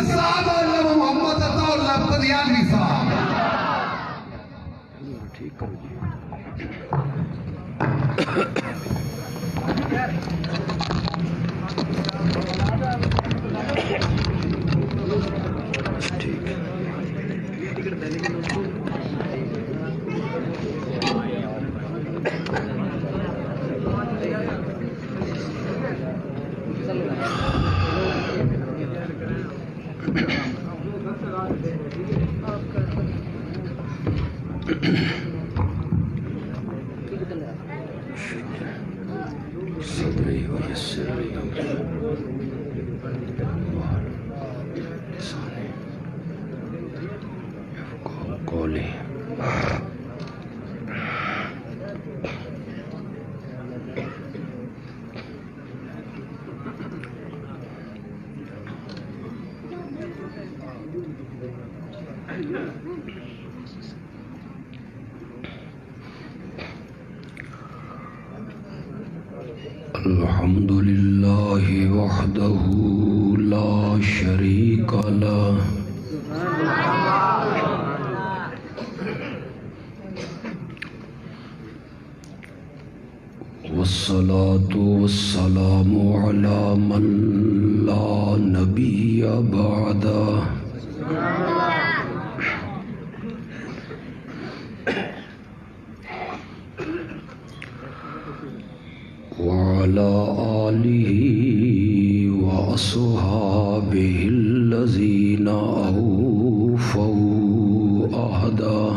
صاحب علامہ محمد عطا اللہ قادیانی صاحب ٹھیک کرو جی ٹھیک ہے صدری ویسر لی امری لسانی یفقهوا قولی الحمد لله وحده لا شريك له والصلاة والسلام على من لا نبي بعده وعلى آله وأصحابه الذين أوفوا عهده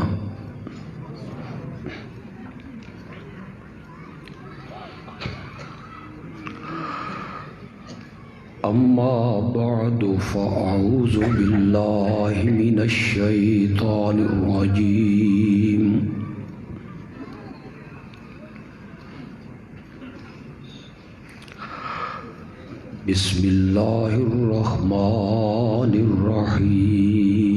أما بعد فأعوذ بالله من الشيطان الرجيم بسم الله الرحمن الرحيم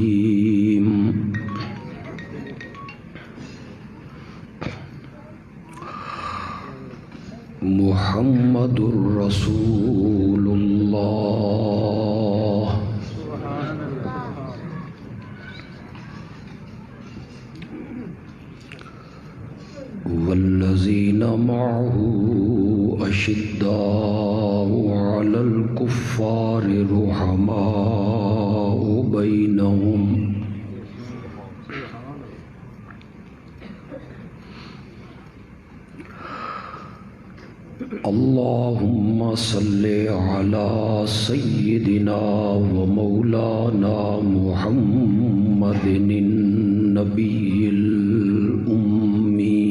محمد رسول الله والذين معه أشداء على الكفار رحماء بينهم اللهم صل على سيدنا ومولانا محمد النبي الأمي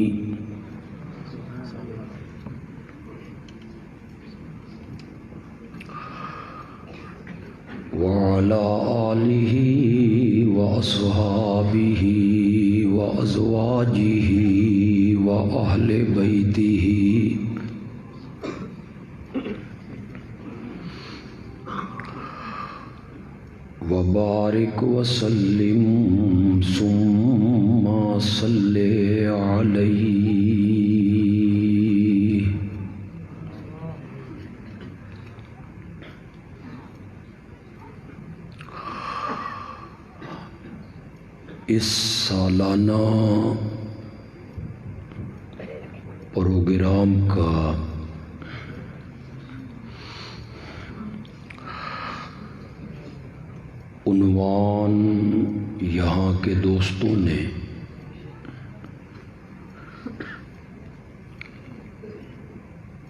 وعلى آله وأصحابه وأزواجه وأهل بيته وبارك وسلم ثم صل عليه اس سالانہ پروگرام کا عنوان یہاں کے دوستوں نے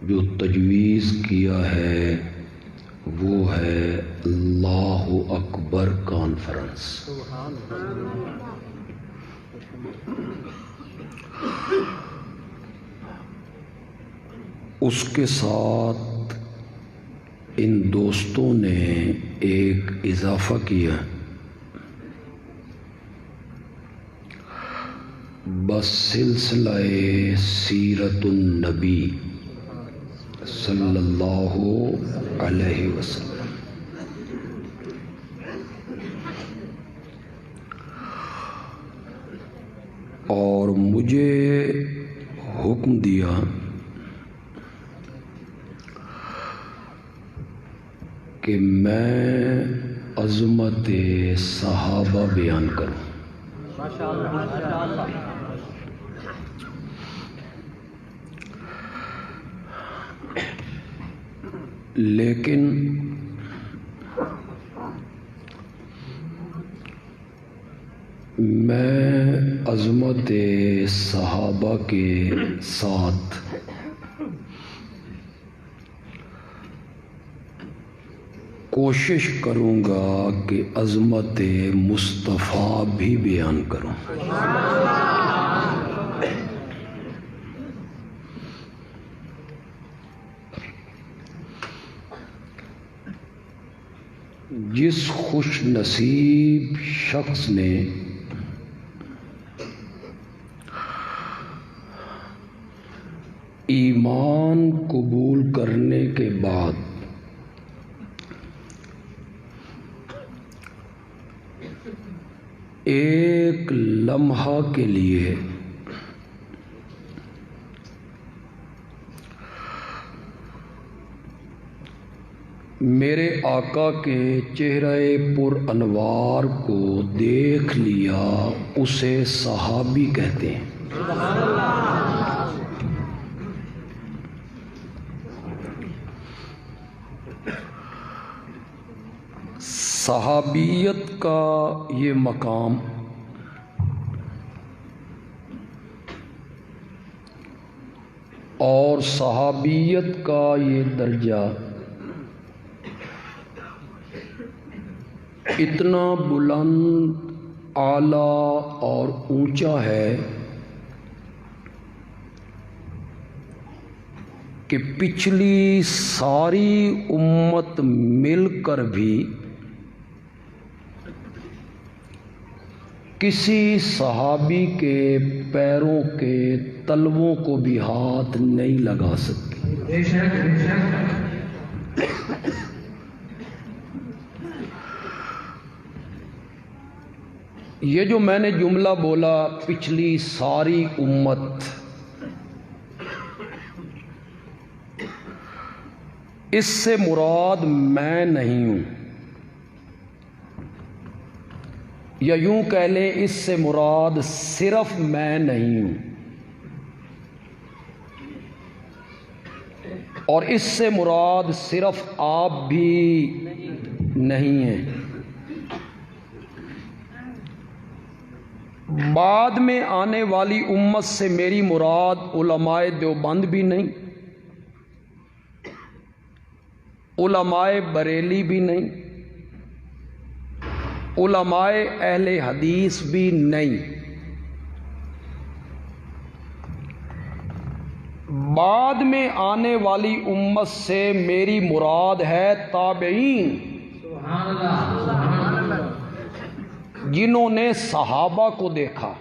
جو تجویز کیا ہے وہ ہے اللہ اکبر کانفرنس۔ اس کے ساتھ ان دوستوں نے ایک اضافہ کیا، بس سلسلہ سیرت النبی صلی اللہ علیہ وسلم، اور مجھے حکم دیا کہ میں عظمت صحابہ بیان کروں، لیکن میں عظمت صحابہ کے ساتھ کوشش کروں گا کہ عظمت مصطفیٰ بھی بیان کروں۔ جس خوش نصیب شخص نے ایمان قبول کرنے کے بعد ایک لمحہ کے لیے میرے آقا کے چہرہ پر انوار کو دیکھ لیا، اسے صحابی کہتے ہیں۔ صحابیت کا یہ مقام اور صحابیت کا یہ درجہ اتنا بلند، اعلیٰ اور اونچا ہے کہ پچھلی ساری امت مل کر بھی کسی صحابی کے پیروں کے تلووں کو بھی ہاتھ نہیں لگا سکتی۔ یہ جو میں نے جملہ بولا پچھلی ساری امت، اس سے مراد میں نہیں ہوں، یا یوں کہہ لیں اس سے مراد صرف میں نہیں ہوں، اور اس سے مراد صرف آپ بھی نہیں ہیں۔ بعد میں آنے والی امت سے میری مراد علماء دیوبند بھی نہیں، علماء بریلی بھی نہیں، علماء اہل حدیث بھی نہیں، بعد میں آنے والی امت سے میری مراد ہے تابعین، جنہوں نے صحابہ کو دیکھا،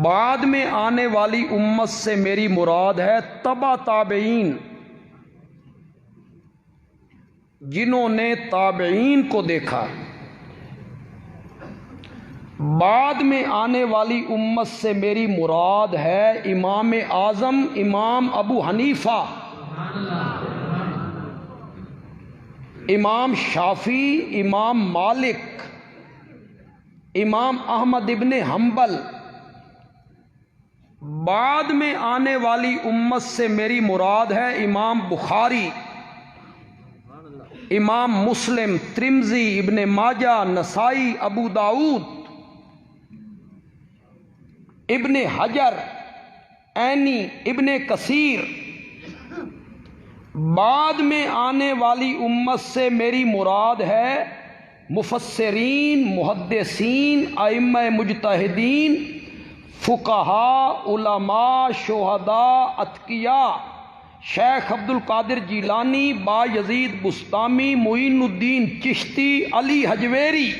بعد میں آنے والی امت سے میری مراد ہے تبع تابعین، جنہوں نے تابعین کو دیکھا، بعد میں آنے والی امت سے میری مراد ہے امام اعظم امام ابو حنیفہ، امام شافعی، امام مالک، امام احمد ابن حنبل۔ بعد میں آنے والی امت سے میری مراد ہے امام بخاری، امام مسلم، ترمذی، ابن ماجہ، نسائی، ابو داؤد، ابن حجر، عینی، ابن کثیر۔ بعد میں آنے والی امت سے میری مراد ہے مفسرین، محدثین، ائمہ مجتہدین، فقہاء، علماء، شہداء، اتقیاء، شیخ عبد القادر جیلانی، با یزید بسطامی، معین الدین چشتی، علی حجویری۔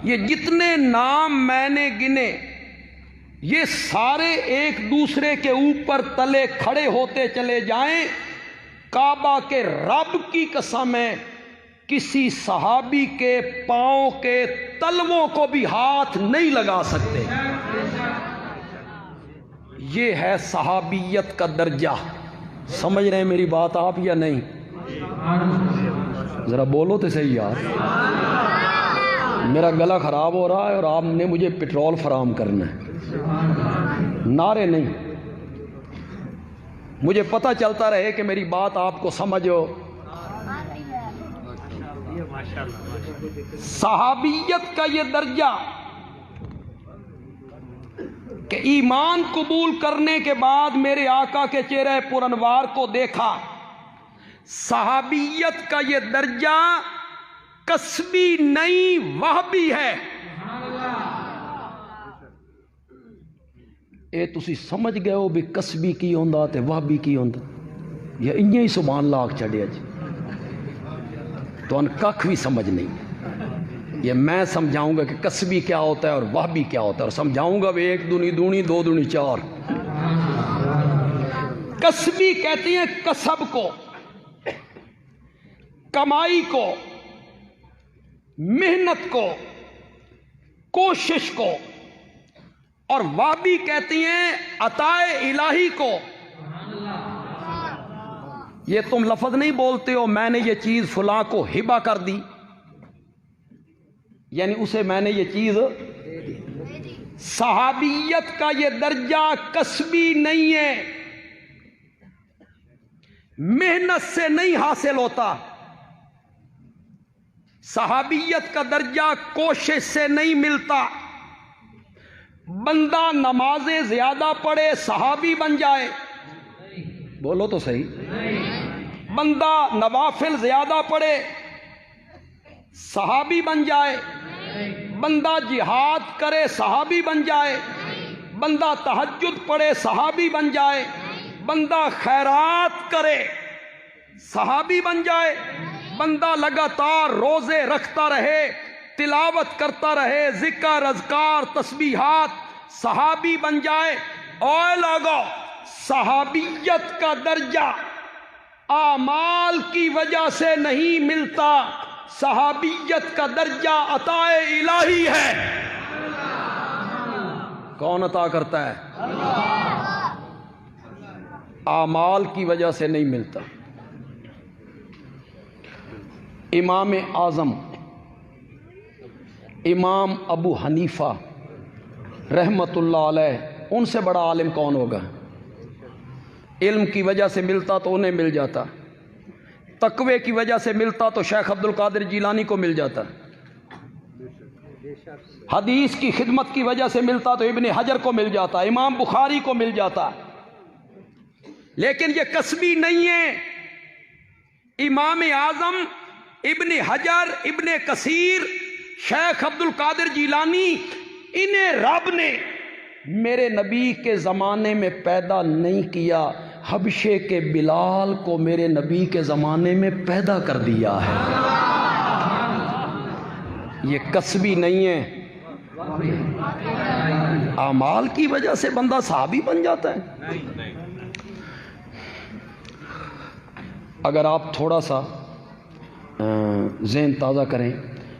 یہ جتنے نام میں نے گنے، یہ سارے ایک دوسرے کے اوپر تلے کھڑے ہوتے چلے جائیں، کعبہ کے رب کی قسم ہے کسی صحابی کے پاؤں کے تلووں کو بھی ہاتھ نہیں لگا سکتے۔ یہ ہے صحابیت کا درجہ۔ سمجھ رہے ہیں میری بات آپ یا نہیں؟ ذرا بولو تو صحیح یار، میرا گلا خراب ہو رہا ہے اور آپ نے مجھے پٹرول فراہم کرنا ہے، نعرے نہیں، مجھے پتہ چلتا رہے کہ میری بات آپ کو سمجھو۔ صحابیت کا یہ درجہ کہ ایمان قبول کرنے کے بعد میرے آقا کے چہرے پر انوار کو دیکھا، صحابیت کا یہ درجہ کسبی نہیں وہبی ہے۔ اے تسی سمجھ گئے ہو بھی کسبی کی ہوندا تے وہبی کی ہوندا، یا انہیں ہی سبحان اللہ آکھ چڑھیا جی، تو ان ککھ بھی سمجھ نہیں۔ یہ میں سمجھاؤں گا کہ کسبی کیا ہوتا ہے اور وہبی کیا ہوتا ہے، اور سمجھاؤں گا بھی 1 دونی دونی 2 دونی 4۔ کسبی کہتے ہیں کسب کو، کمائی کو، محنت کو، کوشش کو، اور وہبی کہتی ہیں عطائے الہی کو۔ یہ تم لفظ نہیں بولتے ہو میں نے یہ چیز فلاں کو ہبہ کر دی، یعنی اسے میں نے یہ چیز۔ صحابیت کا یہ درجہ کسبی نہیں ہے، محنت سے نہیں حاصل ہوتا، صحابیت کا درجہ کوشش سے نہیں ملتا۔ بندہ نمازیں زیادہ پڑھے صحابی بن جائے، بولو تو صحیح، بندہ نوافل زیادہ پڑھے صحابی بن جائے، بندہ جہاد کرے صحابی بن جائے، بندہ تہجد پڑھے صحابی بن جائے، بندہ خیرات کرے صحابی بن جائے، بندہ لگاتار روزے رکھتا رہے، تلاوت کرتا رہے، ذکر اذکار تسبیحات، صحابی بن جائے۔ اوے لوگو، صحابیت کا درجہ اعمال کی وجہ سے نہیں ملتا، صحابیت کا درجہ عطائے الہی ہے۔ کون عطا کرتا ہے؟ اعمال کی وجہ سے نہیں ملتا۔ امام اعظم امام ابو حنیفہ رحمت اللہ علیہ، ان سے بڑا عالم کون ہوگا؟ علم کی وجہ سے ملتا تو انہیں مل جاتا، تقوی کی وجہ سے ملتا تو شیخ عبد القادر جیلانی کو مل جاتا، حدیث کی خدمت کی وجہ سے ملتا تو ابن حجر کو مل جاتا، امام بخاری کو مل جاتا، لیکن یہ کسبی نہیں ہے۔ امام اعظم، ابن حجر، ابن کثیر، شیخ عبد القادر جیلانی، انہیں رب نے میرے نبی کے زمانے میں پیدا نہیں کیا، حبشے کے بلال کو میرے نبی کے زمانے میں پیدا کر دیا ہے۔ یہ کسبی نہیں ہے، اعمال کی وجہ سے بندہ صحابی بن جاتا ہے۔ اگر آپ تھوڑا سا ذہن تازہ کریں،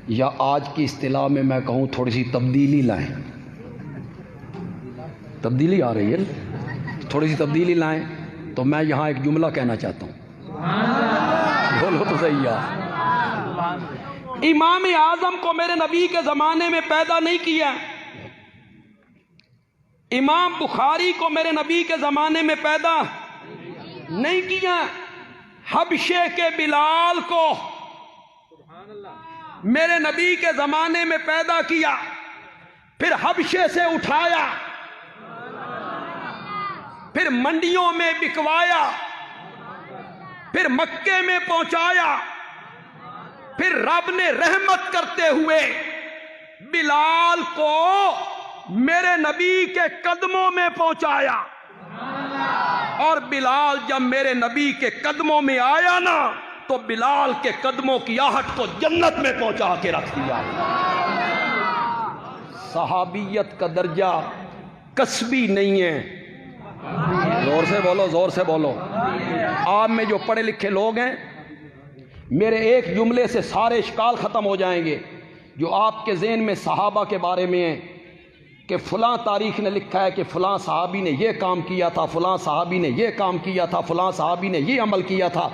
یا آج کی اصطلاح میں میں کہوں تھوڑی سی تبدیلی لائیں، تبدیلی آ رہی ہے، تھوڑی سی تبدیلی لائیں، تو میں یہاں ایک جملہ کہنا چاہتا ہوں، بولو تو صحیح یار۔ امام اعظم کو میرے نبی کے زمانے میں پیدا نہیں کیا، امام بخاری کو میرے نبی کے زمانے میں پیدا نہیں کیا، حبشے کے بلال کو میرے نبی کے زمانے میں پیدا کیا، پھر حبشے سے اٹھایا، پھر منڈیوں میں بکوایا، پھر مکے میں پہنچایا، پھر رب نے رحمت کرتے ہوئے بلال کو میرے نبی کے قدموں میں پہنچایا، اور بلال جب میرے نبی کے قدموں میں آیا نا تو بلال کے قدموں کی آہٹ کو جنت میں پہنچا کے رکھ دیا۔ صحابیت کا درجہ کسبی نہیں ہے، زور سے بولو، زور سے بولو۔ آپ میں جو پڑھے لکھے لوگ ہیں، میرے ایک جملے سے سارے اشکال ختم ہو جائیں گے جو آپ کے ذہن میں صحابہ کے بارے میں ہیں۔ کہ فلاں تاریخ نے لکھا ہے کہ فلاں صحابی نے یہ کام کیا تھا، فلاں صحابی نے یہ کام کیا تھا، فلاں صحابی نے یہ عمل کیا تھا،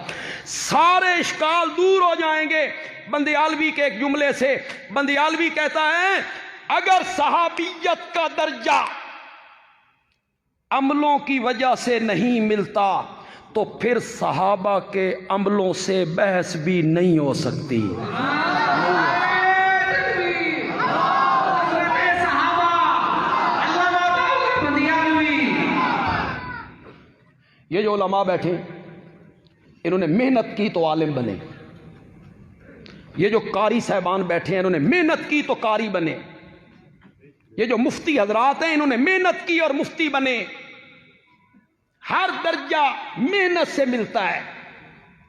سارے اشکال دور ہو جائیں گے بندیالوی کے ایک جملے سے۔ بندیالوی کہتا ہے اگر صحابیت کا درجہ عملوں کی وجہ سے نہیں ملتا تو پھر صحابہ کے عملوں سے بحث بھی نہیں ہو سکتی۔ یہ جو علماء بیٹھے انہوں نے محنت کی تو عالم بنے، یہ جو قاری صاحبان بیٹھے ہیں انہوں نے محنت کی تو قاری بنے، یہ جو مفتی حضرات ہیں انہوں نے محنت کی اور مفتی بنے۔ ہر درجہ محنت سے ملتا ہے،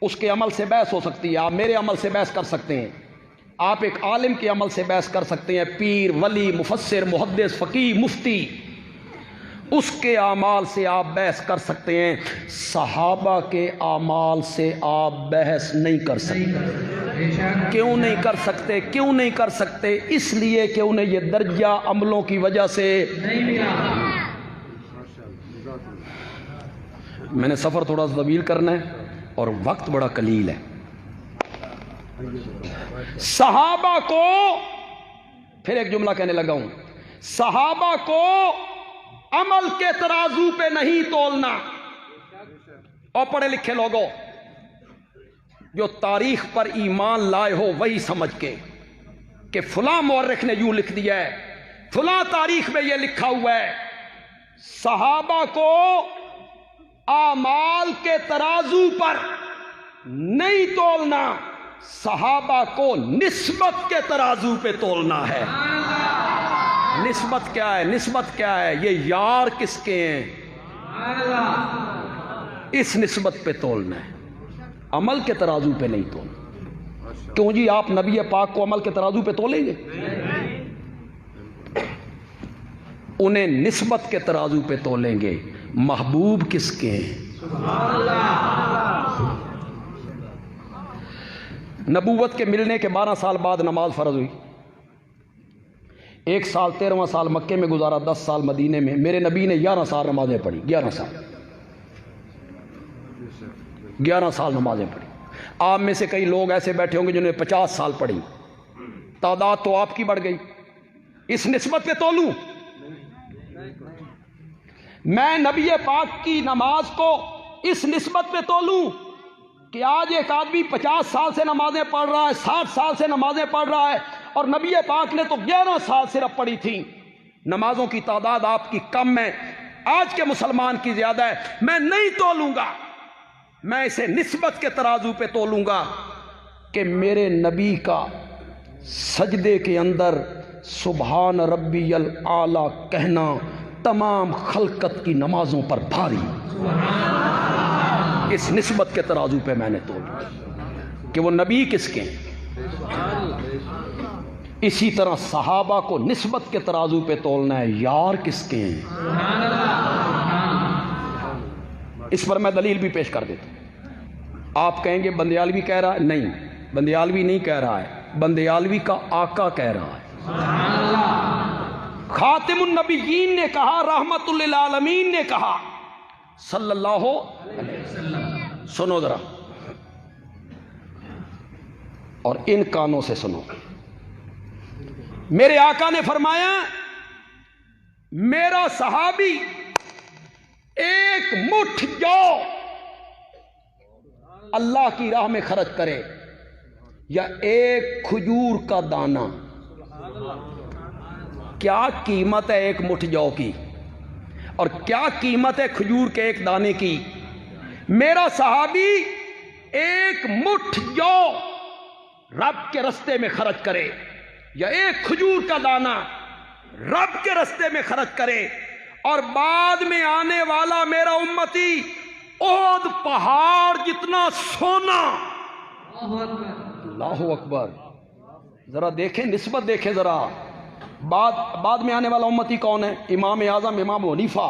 اس کے عمل سے بحث ہو سکتی ہے۔ آپ میرے عمل سے بحث کر سکتے ہیں، آپ ایک عالم کے عمل سے بحث کر سکتے ہیں، پیر، ولی، مفسر، محدث، فقیہ، مفتی، اس کے اعمال سے آپ بحث کر سکتے ہیں۔ صحابہ کے اعمال سے آپ بحث نہیں کر سکتے۔ کیوں نہیں کر سکتے؟ کیوں نہیں کر سکتے؟ اس لیے کہ انہیں یہ درجہ عملوں کی وجہ سے نہیں ملا۔ میں نے سفر تھوڑا سا طویل کرنا ہے اور وقت بڑا قلیل ہے۔ صحابہ کو، پھر ایک جملہ کہنے لگا ہوں، صحابہ کو عمل کے ترازو پہ نہیں تولنا۔ اور پڑھے لکھے لوگوں، جو تاریخ پر ایمان لائے ہو وہی سمجھ کے کہ فلاں مورخ نے یوں لکھ دیا ہے، فلاں تاریخ میں یہ لکھا ہوا ہے، صحابہ کو اعمال کے ترازو پر نہیں تولنا، صحابہ کو نسبت کے ترازو پہ تولنا ہے۔ نسبت کیا ہے؟ نسبت کیا ہے؟ یہ یار کس کے ہیں، اس نسبت پہ تولنا ہے، عمل کے ترازو پہ نہیں تولنا۔ کیوں جی آپ نبی پاک کو عمل کے ترازو پہ تولیں گے؟ انہیں نسبت کے ترازو پہ تولیں گے۔ محبوب کس کے ہیں؟ نبوت کے ملنے کے 12 سال بعد نماز فرض ہوئی۔ 1 سال 13واں سال مکے میں گزارا، 10 سال مدینے میں۔ میرے نبی نے 11 سال نمازیں پڑھی، 11 سال نمازیں پڑھی۔ آپ میں سے کئی لوگ ایسے بیٹھے ہوں گے جنہوں نے 50 سال پڑھی، تعداد تو آپ کی بڑھ گئی۔ اس نسبت پہ تولوں؟ میں نبی پاک کی نماز کو اس نسبت پہ تولوں کہ آج ایک آدمی 50 سال سے نمازیں پڑھ رہا ہے، 60 سال سے نمازیں پڑھ رہا ہے، اور نبی پاک نے تو 11 سال صرف پڑھی تھی۔ نمازوں کی تعداد آپ کی کم ہے، آج کے مسلمان کی زیادہ ہے۔ میں نہیں تولوں گا، میں اسے نسبت کے ترازو پہ تولوں گا کہ میرے نبی کا سجدے کے اندر سبحان ربی الاعلی کہنا تمام خلقت کی نمازوں پر بھاری۔ اس نسبت کے ترازو پہ میں نے تولا کہ وہ نبی کس کے ہیں۔ اسی طرح صحابہ کو نسبت کے ترازو پہ تولنا ہے، یار کس کے ہیں۔ اس پر میں دلیل بھی پیش کر دیتا ہوں۔ آپ کہیں گے بندیالوی کہہ رہا ہے، نہیں، بندیالوی نہیں کہہ رہا ہے، بندیالوی کا آقا کہہ رہا ہے۔ خاتم النبیین نے کہا، رحمت للعالمین نے کہا، صلی اللہ علیہ وسلم۔ سنو ذرا، اور ان کانوں سے سنو۔ میرے آقا نے فرمایا، میرا صحابی ایک مٹھ جو اللہ کی راہ میں خرچ کرے یا ایک کھجور کا دانہ، کیا قیمت ہے ایک مٹھ جو کی اور کیا قیمت ہے کھجور کے ایک دانے کی؟ میرا صحابی ایک مٹھ جو رب کے رستے میں خرچ کرے یا ایک کھجور کا دانہ رب کے رستے میں خرچ کرے، اور بعد میں آنے والا میرا امتی احد پہاڑ جتنا سونا۔ اللہ اکبر! ذرا دیکھیں، نسبت دیکھیں ذرا۔ بعد میں آنے والا امتی کون ہے؟ امام اعظم امام حنیفہ،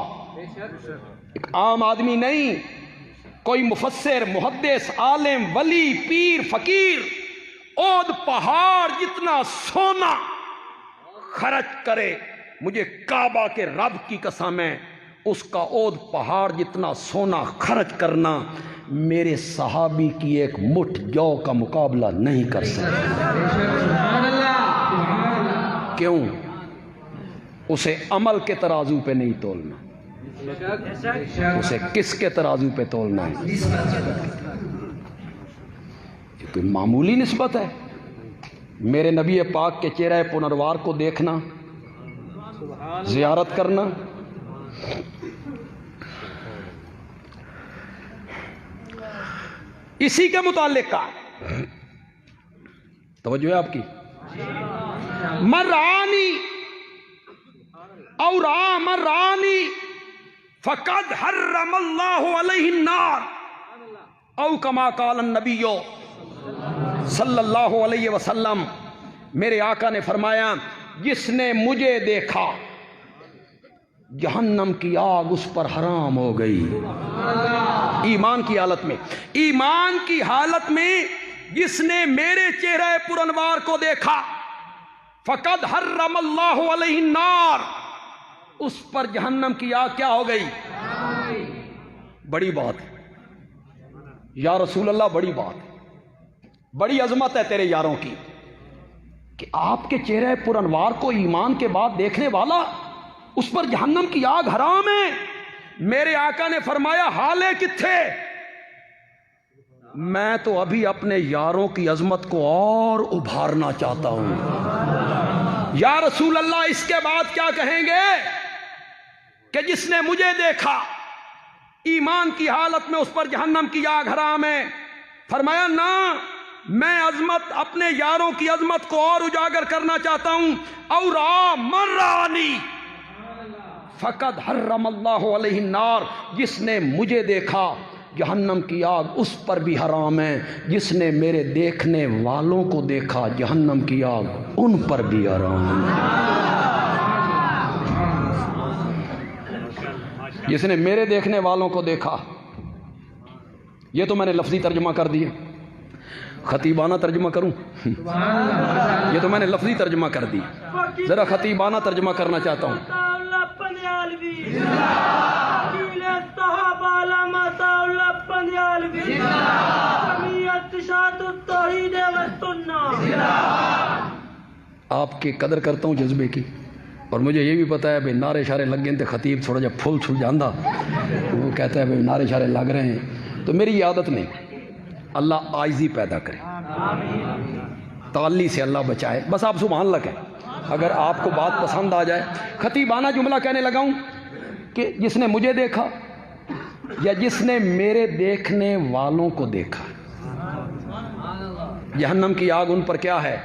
ایک عام آدمی نہیں، کوئی مفسر، محدث، عالم، ولی، پیر، فقیر احد پہاڑ جتنا سونا خرچ کرے مجھے کعبہ کے رب کی قسم ہے اس کا عود پہاڑ جتنا سونا خرچ کرنا میرے صحابی کی ایک مٹھ جو کا مقابلہ نہیں کر سکتا۔ کیوں؟ اسے عمل کے ترازو پہ نہیں تولنا، اسے کس کے ترازو پہ تولنا ہے؟ یہ کوئی معمولی نسبت ہے؟ میرے نبی پاک کے چہرہ پنروار کو دیکھنا، زیارت کرنا، اسی کے متعلق کا توجہ ہے آپ کی۔ مرانی اور مرانی فقد حرم اللہ علیہ النار او کما قال النبی صلی اللہ علیہ وسلم، میرے آقا نے فرمایا جس نے مجھے دیکھا جہنم کی آگ اس پر حرام ہو گئی۔ ایمان کی حالت میں، ایمان کی حالت میں جس نے میرے چہرہ پرانوار کو دیکھا فقد حرم اللہ علیہ النار، اس پر جہنم کی آگ کیا ہو گئی؟ بڑی بات ہے یا رسول اللہ، بڑی بات ہے، بڑی عظمت ہے تیرے یاروں کی کہ آپ کے چہرہ پرانوار کو ایمان کے بعد دیکھنے والا اس پر جہنم کی آگ حرام ہے۔ میرے آقا نے فرمایا حالے کتھے؟ میں تو ابھی اپنے یاروں کی عظمت کو اور ابھارنا چاہتا ہوں۔ یا رسول اللہ اس کے بعد کیا کہیں گے کہ جس نے مجھے دیکھا ایمان کی حالت میں اس پر جہنم کی آگ حرام ہے؟ فرمایا نہ، میں عظمت اپنے یاروں کی عظمت کو اور اجاگر کرنا چاہتا ہوں۔ اور مرانی فقد حرم اللہ علیہ النار، جس نے مجھے دیکھا جہنم کی آگ اس پر بھی حرام ہے، جس نے میرے دیکھنے والوں کو دیکھا جہنم کی آگ ان پر بھی حرام ہے۔ جس نے میرے دیکھنے والوں کو دیکھا، یہ تو میں نے لفظی ترجمہ کر دیا، خطیبانہ ترجمہ کروں؟ یہ تو میں نے لفظی ترجمہ کر دی، ذرا خطیبانہ ترجمہ کرنا چاہتا ہوں۔ آپ کی قدر کرتا ہوں جذبے کی، اور مجھے یہ بھی پتا ہے بھائی نعرے شارے لگ گئے تھے، خطیب تھوڑا جب پھول چھل جاندہ وہ کہتا ہے بھائی نعرے شارے لگ رہے ہیں، تو میری عادت نہیں۔ اللہ عاجزی پیدا کرے، تعلی سے اللہ بچائے، بس آپ سبحان اللہ کہیں۔ اگر آپ کو بات پسند آ جائے، خطیبانہ جملہ کہنے لگا ہوں کہ جس نے مجھے دیکھا یا جس نے میرے دیکھنے والوں کو دیکھا، جہنم کی آگ ان پر کیا ہے؟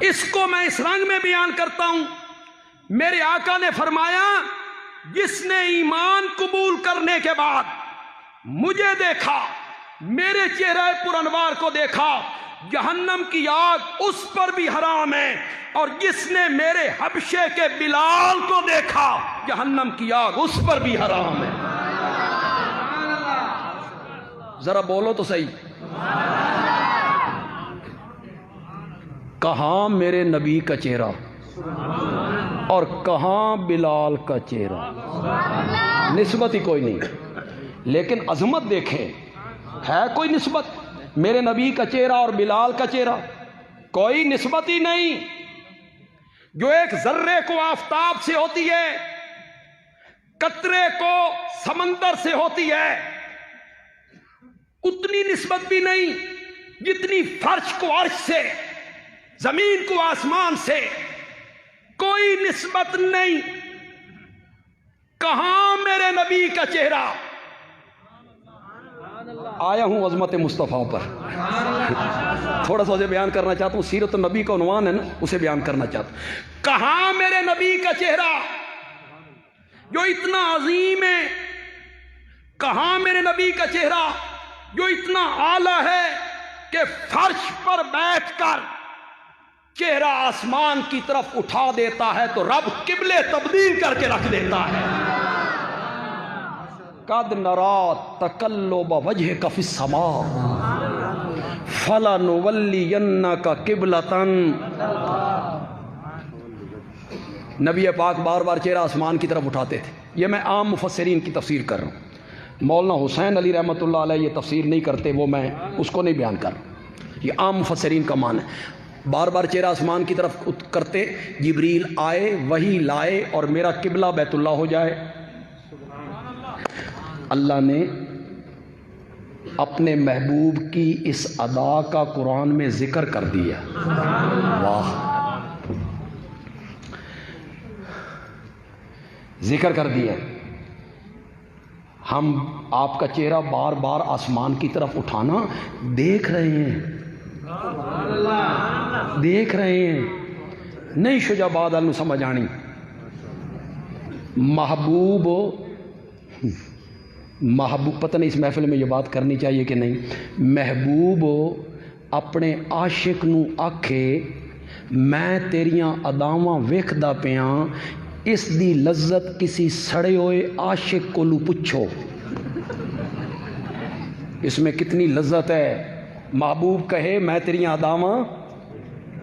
اس کو میں اس رنگ میں بیان کرتا ہوں۔ میرے آقا نے فرمایا جس نے ایمان قبول کرنے کے بعد مجھے دیکھا، میرے چہرہ پرانوار کو دیکھا، جہنم کی آگ اس پر بھی حرام ہے، اور جس نے میرے حبشے کے بلال کو دیکھا جہنم کی آگ اس پر بھی حرام ہے۔ ذرا بولو تو صحیح، کہاں میرے نبی کا چہرہ اور کہاں بلال کا چہرہ؟ نسبت ہی کوئی نہیں، لیکن عظمت دیکھیں، ہے کوئی نسبت؟ میرے نبی کا چہرہ اور بلال کا چہرہ کوئی نسبت ہی نہیں۔ جو ایک ذرے کو آفتاب سے ہوتی ہے، قطرے کو سمندر سے ہوتی ہے، اتنی نسبت بھی نہیں جتنی فرش کو عرش سے، زمین کو آسمان سے، کوئی نسبت نہیں۔ کہاں میرے نبی کا چہرہ؟ آیا ہوں عظمت مصطفیٰ پر، تھوڑا سا اسے بیان کرنا چاہتا ہوں، سیرت النبی کا عنوان ہے نا، اسے بیان کرنا چاہتا ہوں۔ کہاں میرے نبی کا چہرہ جو اتنا عظیم ہے؟ کہاں میرے نبی کا چہرہ جو اتنا اعلیٰ ہے کہ فرش پر بیٹھ کر چہرہ آسمان کی طرف اٹھا دیتا ہے تو رب قبلے تبدیل کر کے رکھ دیتا ہے۔ قد نرا تقلب وجهك في السماء فلنولینک قبلۃ نبی پاک بار بار چہرہ آسمان کی طرف اٹھاتے تھے. یہ میں عام مفسرین کی تفسیر کر رہا ہوں. مولانا حسین علی رحمۃ اللہ علیہ یہ تفسیر نہیں کرتے، وہ میں اس کو نہیں بیان کر رہا. یہ عام مفسرین کا مان ہے. بار بار چہرہ آسمان کی طرف کرتے، جبریل آئے وہی لائے اور میرا قبلہ بیت اللہ ہو جائے. اللہ نے اپنے محبوب کی اس ادا کا قرآن میں ذکر کر دیا. واہ، ذکر کر دیا. ہم آپ کا چہرہ بار بار آسمان کی طرف اٹھانا دیکھ رہے ہیں، دیکھ رہے ہیں. نہیں شجا باد اللہ سمجھ آنی. محبوب پتہ نہیں اس محفل میں یہ بات کرنی چاہیے کہ نہیں. محبوب اپنے عاشق نو آکھے میں تیریاں اداواں ویکھدا پیاں، اس دی لذت کسی سڑے ہوئے عاشق کو پوچھو. اس میں کتنی لذت ہے. محبوب کہے میں تیریاں اداواں،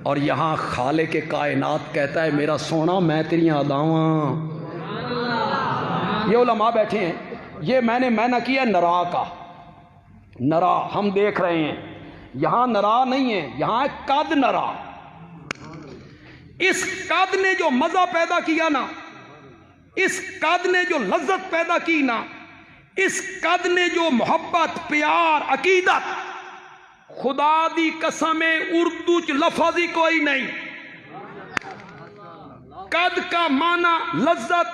اور یہاں خالق کے کائنات کہتا ہے میرا سونا میں تیریاں اداواں. یہ علماء بیٹھے ہیں. یہ میں نے معنی کیا نرا کا. نرا ہم دیکھ رہے ہیں. یہاں نرا نہیں ہے، یہاں ہے قد نرا. اس قد نے جو مزہ پیدا کیا نا، اس قد نے جو لذت پیدا کی نا، اس قد نے جو محبت، پیار، عقیدت، خدا دی قسم اردو چ لفظ ہی کوئی نہیں. قد کا معنی لذت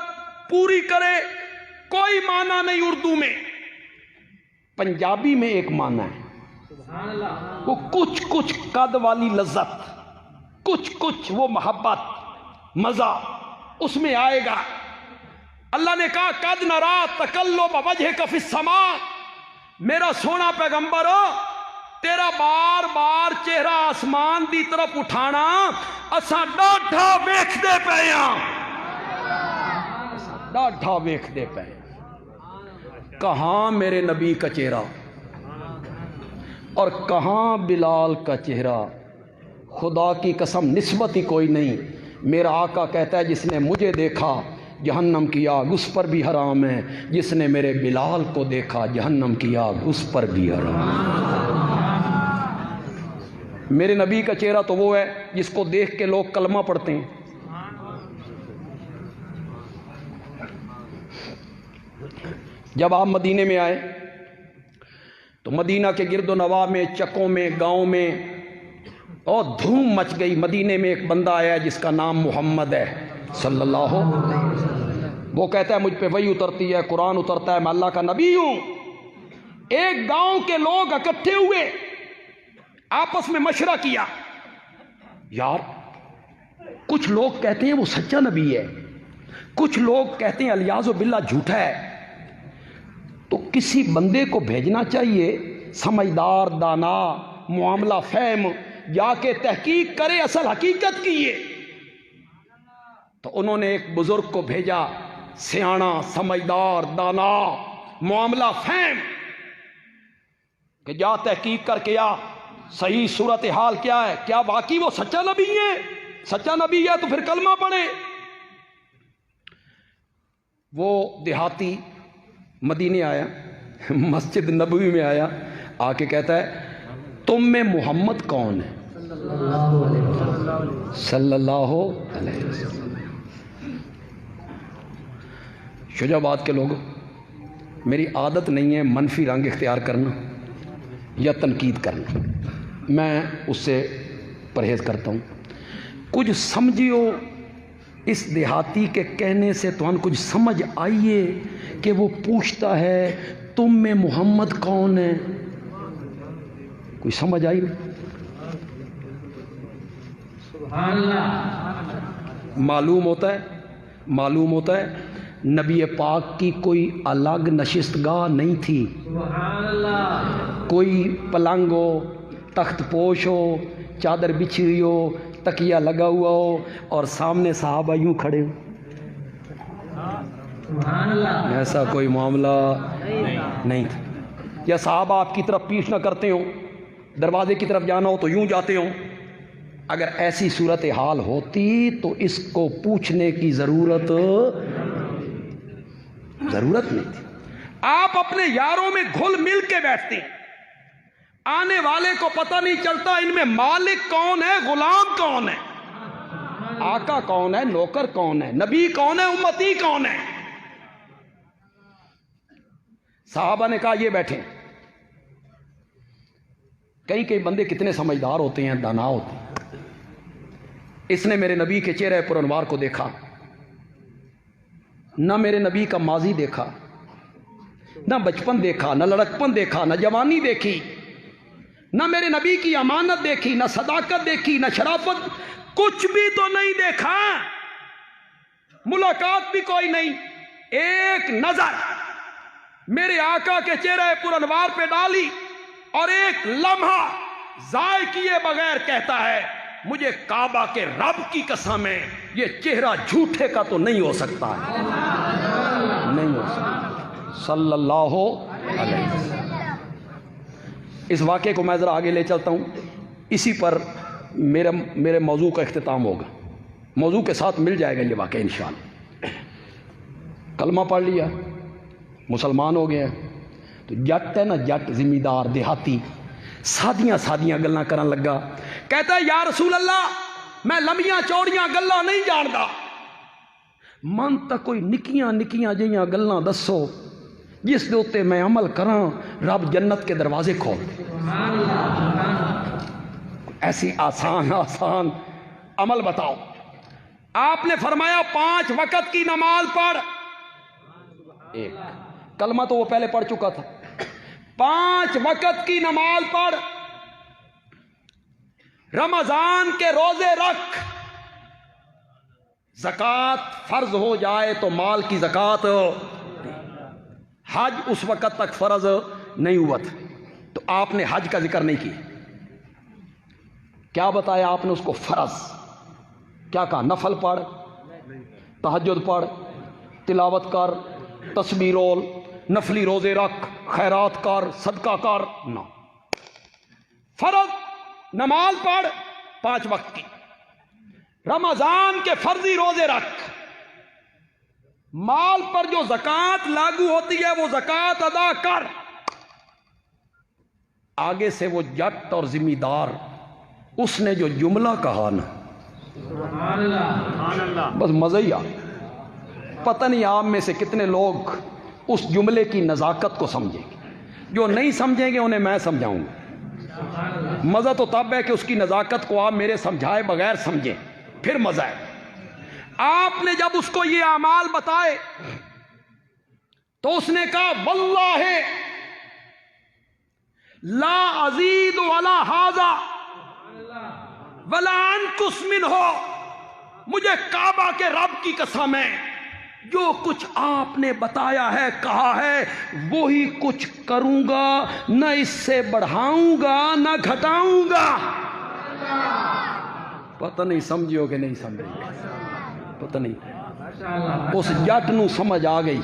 پوری کرے کوئی معنی نہیں اردو میں. پنجابی میں ایک معنی ہے، وہ کچھ کچھ قد والی لذت، کچھ کچھ وہ محبت، مزہ اس میں آئے گا. اللہ نے کہا قد نرا تقلب وجہک فی السماء. میرا سونا پیغمبر تیرا بار بار چہرہ آسمان دی طرف اٹھانا اساں ڈاڈھا ویکھدے پئے ہاں، ڈاڈھا ویکھدے پئے. کہاں میرے نبی کا چہرہ اور کہاں بلال کا چہرہ. خدا کی قسم نسبت ہی کوئی نہیں. میرا آقا کہتا ہے جس نے مجھے دیکھا جہنم کی آگ اس پر بھی حرام ہے، جس نے میرے بلال کو دیکھا جہنم کی آگ اس پر بھی حرام ہے. میرے نبی کا چہرہ تو وہ ہے جس کو دیکھ کے لوگ کلمہ پڑھتے ہیں. جب آپ مدینے میں آئے تو مدینہ کے گرد و نواح میں، چکوں میں، گاؤں میں اور دھوم مچ گئی. مدینے میں ایک بندہ آیا جس کا نام محمد ہے صلی اللہ علیہ وسلم. وہ کہتا ہے مجھ پہ وحی اترتی ہے، قرآن اترتا ہے، میں اللہ کا نبی ہوں. ایک گاؤں کے لوگ اکٹھے ہوئے، آپس میں مشورہ کیا. یار کچھ لوگ کہتے ہیں وہ سچا نبی ہے، کچھ لوگ کہتے ہیں الیاذ باللہ جھوٹا ہے. تو کسی بندے کو بھیجنا چاہیے سمجھدار، دانا، معاملہ فہم، جا کے تحقیق کرے اصل حقیقت کی. یہ تو انہوں نے ایک بزرگ کو بھیجا، سیاںا، سمجھدار، دانا، معاملہ فہم، کہ جا تحقیق کر کے آ صحیح صورتحال کیا ہے، کیا واقعی وہ سچا نبی ہے. سچا نبی ہے تو پھر کلمہ پڑھے. وہ دیہاتی مدینے آیا، مسجد نبوی میں آیا، آ کے کہتا ہے تم میں محمد کون ہے صلی اللہ علیہ وسلم. شجاع آباد کے لوگ، میری عادت نہیں ہے منفی رنگ اختیار کرنا یا تنقید کرنا، میں اس سے پرہیز کرتا ہوں. کچھ سمجھیو اس دیہاتی کے کہنے سے تو کچھ سمجھ آئیے کہ وہ پوچھتا ہے تم میں محمد کون ہے. کوئی سمجھ آئی؟ معلوم ہوتا ہے نبی پاک کی کوئی الگ نشست گاہ نہیں تھی. کوئی پلنگ ہو، تخت پوش ہو، چادر بچھی ہوئی ہو، تکیہ لگا ہوا ہو اور سامنے صحابہ یوں کھڑے ہو. ایسا کوئی معاملہ نہیں تھا. یا صحابہ آپ کی طرف پیش نہ کرتے ہوں، دروازے کی طرف جانا ہو تو یوں جاتے ہوں، اگر ایسی صورتحال ہوتی تو اس کو پوچھنے کی ضرورت نہیں تھی۔ آپ اپنے یاروں میں گھل مل کے بیٹھتے ہیں، آنے والے کو پتہ نہیں چلتا ان میں مالک کون ہے، غلام کون ہے، آقا کون ہے، نوکر کون ہے، نبی کون ہے، امتی کون ہے۔ صحابہ نے کہا یہ بیٹھے۔ کئی بندے کتنے سمجھدار ہوتے ہیں، دانا ہوتے ہیں۔ اس نے میرے نبی کے چہرے پر انوار کو دیکھا، نہ میرے نبی کا ماضی دیکھا، نہ بچپن دیکھا، نہ لڑکپن دیکھا، نہ جوانی دیکھی، نہ میرے نبی کی امانت دیکھی، نہ صداقت دیکھی، نہ شرافت، کچھ بھی تو نہیں دیکھا، ملاقات بھی کوئی نہیں۔ ایک نظر میرے آقا کے چہرے پر انوار پہ ڈالی اور ایک لمحہ ضائع کیے بغیر کہتا ہے مجھے کعبہ کے رب کی قسم ہے یہ چہرہ جھوٹے کا تو نہیں ہو سکتا ہے، نہیں ہو سکتا، صلی اللہ علیہ وسلم۔ اس واقعے کو میں ذرا آگے لے چلتا ہوں، اسی پر میرے موضوع کا اختتام ہوگا، موضوع کے ساتھ مل جائے گا یہ واقعہ انشاءاللہ۔ کلمہ پڑھ لیا، مسلمان ہو گیا، تو جٹ ہے نا، جٹ ذمہ دیہاتی سادیاں گلاں کرن لگا، کہتا ہے یا رسول اللہ میں لمبیاں چوڑیاں گلاں نہیں جاندا، من تک کوئی نکیاں جیاں گلاں دسو جس دے اوتے میں عمل کراں رب جنت کے دروازے کھول دے۔ ایسی آسان عمل بتاؤ۔ آپ نے فرمایا 5 وقت کی نماز پڑھ، ایک کلمہ تو وہ پہلے پڑھ چکا تھا، 5 وقت کی نماز پڑھ، رمضان کے روزے رکھ، زکوٰۃ فرض ہو جائے تو مال کی زکوٰۃ، حج اس وقت تک فرض نہیں ہوا تھا تو آپ نے حج کا ذکر نہیں کیا، کیا بتایا آپ نے اس کو؟ فرض۔ کیا کہا؟ نفل پڑھ، تہجد پڑھ، تلاوت کر، تسبیح رول، نفلی روزے رکھ، خیرات کر، صدقہ کر، نہ، فرض نماز پڑھ 5 وقت کی، رمضان کے فرضی روزے رکھ، مال پر جو زکوٰۃ لاگو ہوتی ہے وہ زکوٰۃ ادا کر۔ آگے سے وہ جٹ اور ذمہ دار اس نے جو جملہ کہا نا، بس مزہ ہی آ، پتہ نہیں آپ میں سے کتنے لوگ اس جملے کی نزاکت کو سمجھیں گے، جو نہیں سمجھیں گے انہیں میں سمجھاؤں گا۔ مزہ تو تب ہے کہ اس کی نزاکت کو آپ میرے سمجھائے بغیر سمجھیں، پھر مزہ ہے۔ آپ نے جب اس کو یہ اعمال بتائے تو اس نے کہا واللہ لا ازید ولا ھذا ولا انقص منہ، مجھے کعبہ کے رب کی قسم ہے جو کچھ آپ نے بتایا ہے کہا ہے وہی کچھ کروں گا، نہ اس سے بڑھاؤں گا نہ گھٹاؤں گا۔ پتہ نہیں سمجھو کہ نہیں سمجھو، پتہ نہیں۔ اس جٹ نو سمجھ آ گئی،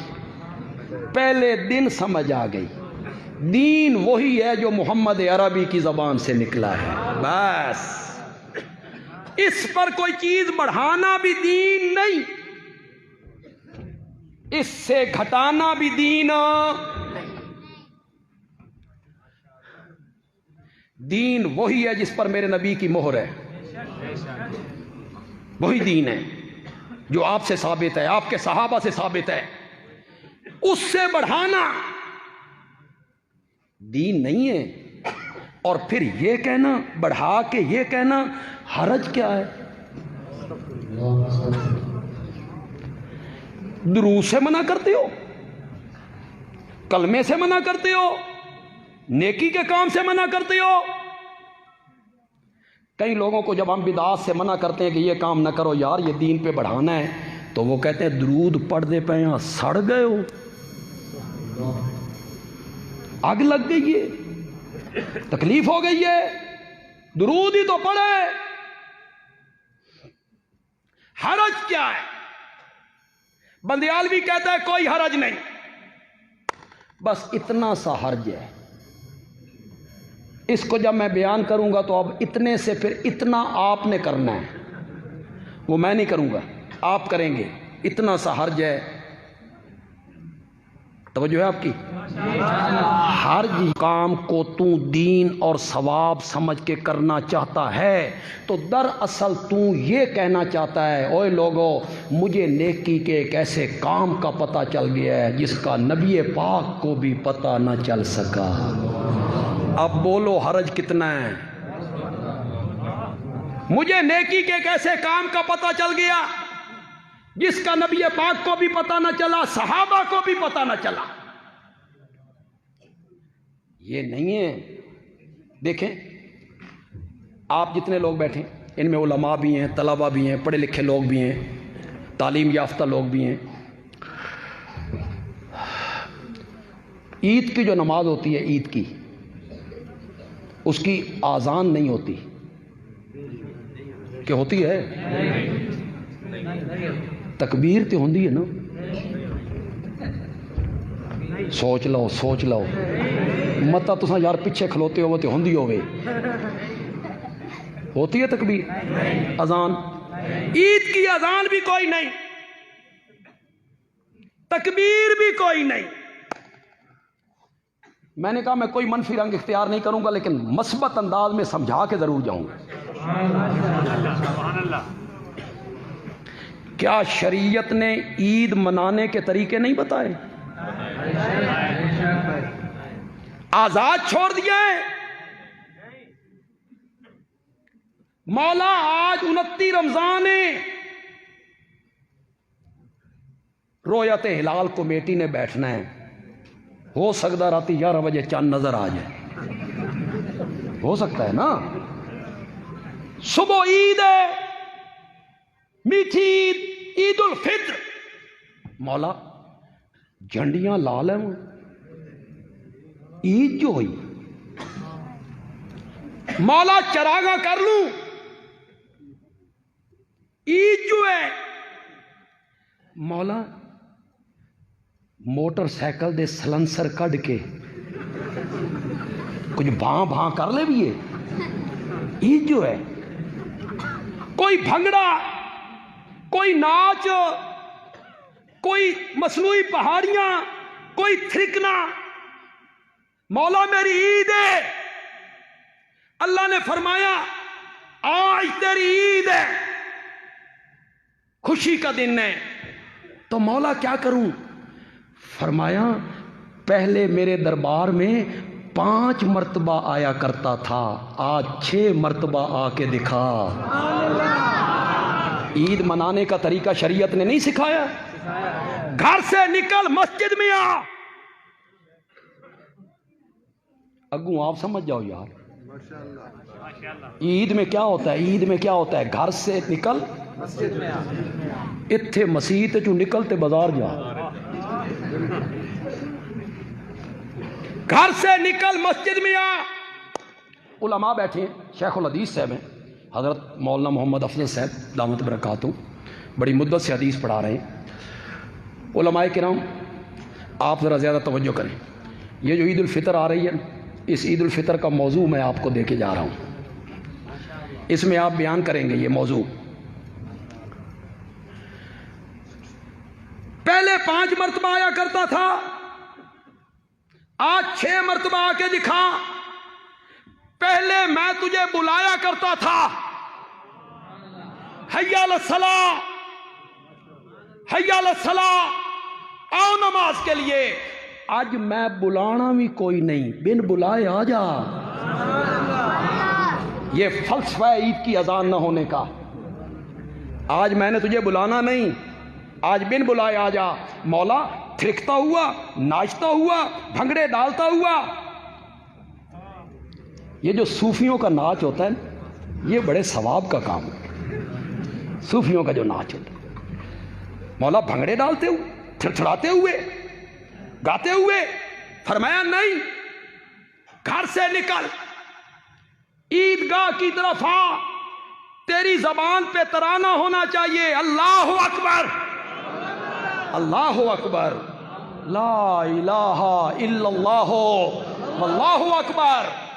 پہلے دن سمجھ آ گئی، دین وہی ہے جو محمد عربی کی زبان سے نکلا ہے، بس اس پر کوئی چیز بڑھانا بھی دین نہیں، اس سے گھٹانا بھی دین۔ دین وہی ہے جس پر میرے نبی کی مہر ہے، وہی دین ہے جو آپ سے ثابت ہے، آپ کے صحابہ سے ثابت ہے، اس سے بڑھانا دین نہیں ہے۔ اور پھر یہ کہنا، بڑھا کے یہ کہنا حرج کیا ہے؟ درود سے منع کرتے ہو، کلمے سے منع کرتے ہو، نیکی کے کام سے منع کرتے ہو۔ کئی لوگوں کو جب ہم بدعات سے منع کرتے ہیں کہ یہ کام نہ کرو یار یہ دین پہ بڑھانا ہے، تو وہ کہتے ہیں درود پڑھ دے پہ یہاں سڑ گئے ہو، آگ لگ گئی ہے، تکلیف ہو گئی ہے، درود ہی تو پڑھے، حرج کیا ہے؟ بندیالوی کہتا ہے کوئی حرج نہیں، بس اتنا سا حرج ہے اس کو جب میں بیان کروں گا تو اب اتنے سے پھر اتنا آپ نے کرنا ہے، وہ میں نہیں کروں گا، آپ کریں گے، اتنا سا حرج ہے، توجہ ہے آپ کی؟ ہر کام کو تو دین اور ثواب سمجھ کے کرنا چاہتا ہے تو دراصل تو یہ کہنا چاہتا ہے اوے لوگو مجھے نیکی کے ایک ایسے کام کا پتہ چل گیا ہے جس کا نبی پاک کو بھی پتہ نہ چل سکا۔ اب بولو حرج کتنا ہے؟ مجھے نیکی کے ایک ایسے کام کا پتہ چل گیا جس کا نبی پاک کو بھی پتہ نہ چلا، صحابہ کو بھی پتہ نہ چلا۔ یہ نہیں ہے۔ دیکھیں آپ جتنے لوگ بیٹھے ان میں علماء بھی ہیں، طلباء بھی ہیں، پڑھے لکھے لوگ بھی ہیں، تعلیم یافتہ لوگ بھی ہیں۔ عید کی جو نماز ہوتی ہے، عید کی، اس کی آذان نہیں ہوتی کہ ہوتی ہے؟ تکبیر تو ہوندی ہے نا؟ سوچ لو متا تسا یار پیچھے کھلوتے ہو تو ہوندی ہوئے، ہوتی ہے تکبیر؟ اذان، عید کی اذان بھی کوئی نہیں، تکبیر بھی کوئی نہیں۔ میں نے کہا میں کوئی منفی رنگ اختیار نہیں کروں گا لیکن مثبت انداز میں سمجھا کے ضرور جاؤں گا۔ کیا شریعت نے عید منانے کے طریقے نہیں بتائے؟ آزاد چھوڑ دیا ہے۔ مولا آج 29 رمضان ہے، رویت ہلال کمیٹی نے بیٹھنا ہے، ہو سکتا راتی 11 بجے چاند نظر آ جائے، ہو سکتا ہے نا؟ صبح عید ہے، میٹھی عید، عید الفطر، مولا جھنڈیاں لال ہیں، عید جو ہوئی مولا چراغاں کر لوں، عید جو ہے مولا موٹر سائیکل دے سلنسر کڈ کے کچھ بھاں کر لے بھی ہے، عید جو ہے۔ کوئی بھنگڑا، کوئی ناچ، کوئی مصنوعی پہاڑیاں، کوئی تھرکنا، مولا میری عید ہے۔ اللہ نے فرمایا آج تیری عید ہے، خوشی کا دن ہے، تو مولا کیا کروں؟ فرمایا پہلے میرے دربار میں 5 مرتبہ آیا کرتا تھا، آج 6 مرتبہ آ کے دکھا۔ عید منانے کا طریقہ شریعت نے نہیں سکھایا؟ گھر سے نکل مسجد میں آ، اگوں آپ سمجھ جاؤ یار، عید میں کیا ہوتا ہے؟ عید میں کیا ہوتا ہے؟ گھر سے نکل مسجد میں آ، اتھے مسیح چوں نکل تے بازار جا، گھر سے نکل مسجد میں آ۔ علماء بیٹھے ہیں، شیخ الحدیث صاحب ہیں، حضرت مولانا محمد افضل صاحب دامت برکاتہ، بڑی مدت سے حدیث پڑھا رہے ہیں۔ علماء کرام آپ ذرا زیادہ توجہ کریں، یہ جو عید الفطر آ رہی ہے، اس عید الفطر کا موضوع میں آپ کو دے کے جا رہا ہوں، اس میں آپ بیان کریں گے یہ موضوع۔ پہلے 5 مرتبہ آیا کرتا تھا، آج 6 مرتبہ آ کے دکھا۔ پہلے میں تجھے بلایا کرتا تھا، حی علی الصلاۃ، حی علی الصلاۃ، آؤ نماز کے لیے۔ آج میں بلانا بھی کوئی نہیں، بن بلائے آ جا۔ یہ فلسفہ عید کی اذان نہ ہونے کا۔ آج میں نے تجھے بلانا نہیں، آج بن بلائے آ جا۔ مولا تھرکتا ہوا، ناچتا ہوا، بھنگڑے ڈالتا ہوا۔ یہ جو صوفیوں کا ناچ ہوتا ہے یہ بڑے ثواب کا کام ہے، صوفیوں کا جو ناچ ہوتا ہے، مولا بھنگڑے ڈالتے ہوئے، تھڑتھڑاتے ہوئے، گاتے ہوئے، فرمایا نہیں، گھر سے نکل، عیدگاہ کی طرف آ، تیری زبان پہ ترانہ ہونا چاہیے، اللہ اکبر، اللہ اکبر، لا الہ الا اللہ، واللہ اکبر،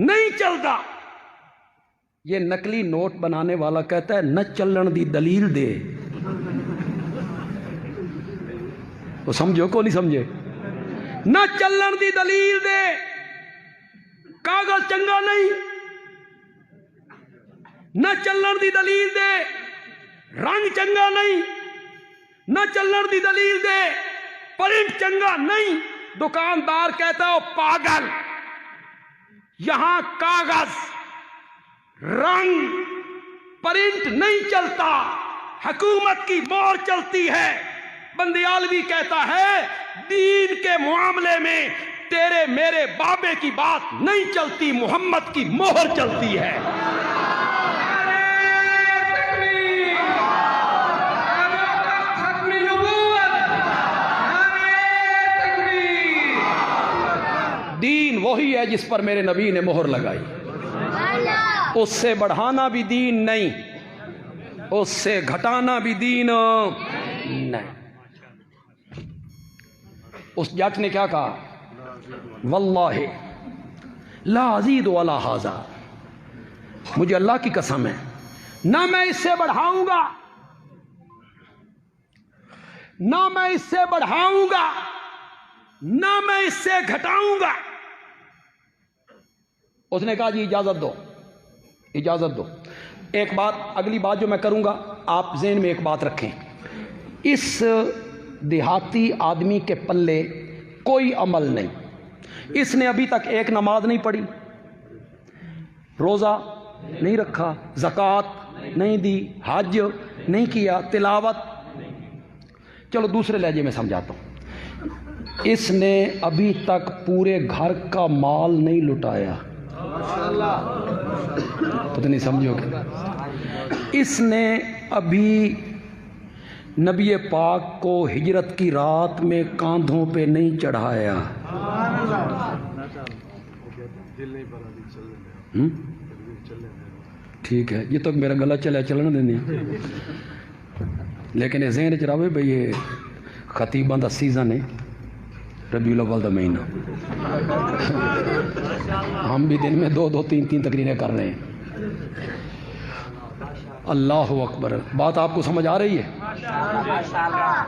نہیں چلتا. یہ نقلی نوٹ بنانے والا کہتا ہے نہ چلن دی دلیل دے. تو سمجھو کو نہیں سمجھے؟ نہ چلن دی دلیل دے. کاغذ چنگا نہیں، نہ چلن دی دلیل دے. رنگ چنگا نہیں، نہ چلن دی دلیل دے. پرنٹ چنگا نہیں. دکاندار کہتا ہے او پاگل، یہاں کاغذ، رنگ، پرنٹ نہیں چلتا، حکومت کی مہر چلتی ہے. بندیالوی کہتا ہے دین کے معاملے میں تیرے میرے بابے کی بات نہیں چلتی، محمد کی مہر چلتی ہے. دین وہی ہے جس پر میرے نبی نے مہر لگائی. اس سے بڑھانا بھی دین نہیں، اس سے گھٹانا بھی دین نہیں. اس جٹ نے کیا کہا؟ واللہ لا ازید ولا ھذا، مجھے اللہ کی قسم ہے نہ میں اس سے بڑھاؤں گا، نہ میں اس سے بڑھاؤں گا، نہ میں اس سے گھٹاؤں گا. اس نے کہا جی اجازت دو، اجازت دو. ایک بات، اگلی بات جو میں کروں گا آپ ذہن میں ایک بات رکھیں. اس دیہاتی آدمی کے پلے کوئی عمل نہیں. اس نے ابھی تک ایک نماز نہیں پڑھی، روزہ نہیں رکھا، زکوٰۃ نہیں دی، حج نہیں کیا، تلاوت. چلو دوسرے لہجے میں سمجھاتا ہوں. اس نے ابھی تک پورے گھر کا مال نہیں لٹایا. پتہ نہیں سمجھو کہ اس نے ابھی نبی پاک کو ہجرت کی رات میں کاندھوں پہ نہیں چڑھایا. ٹھیک ہے، یہ تو میرا گلا چلا چلن دینی، لیکن یہ ذہن چ رہے بھئی یہ خطیباں دا سیزن ہے، ربیع الاول دا مہینہ. ہم بھی دن میں دو تین تقریریں کر رہے ہیں. اللہ اکبر. بات آپ کو سمجھ آ رہی ہے؟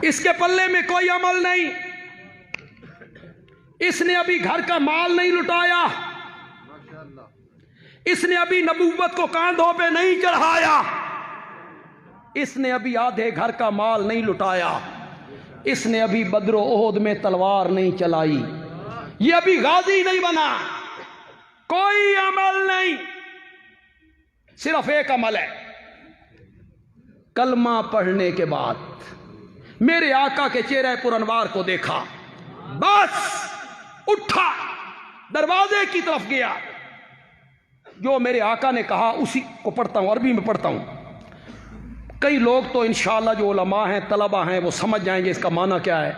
اس کے پلے میں کوئی عمل نہیں. اس نے ابھی گھر کا مال نہیں لٹایا، اس نے ابھی نبوت کو کاندھوں پہ نہیں چڑھایا، اس نے ابھی آدھے گھر کا مال نہیں لٹایا، اس نے ابھی بدر و احد میں تلوار نہیں چلائی، یہ ابھی غازی نہیں بنا. کوئی عمل نہیں، صرف ایک عمل ہے. کلمہ پڑھنے کے بعد میرے آقا کے چہرہ پر انوار کو دیکھا، بس اٹھا، دروازے کی طرف گیا. جو میرے آقا نے کہا اسی کو پڑھتا ہوں، عربی میں پڑھتا ہوں. کئی لوگ تو انشاءاللہ جو علماء ہیں، طلبہ ہیں، وہ سمجھ جائیں گے اس کا معنی کیا ہے.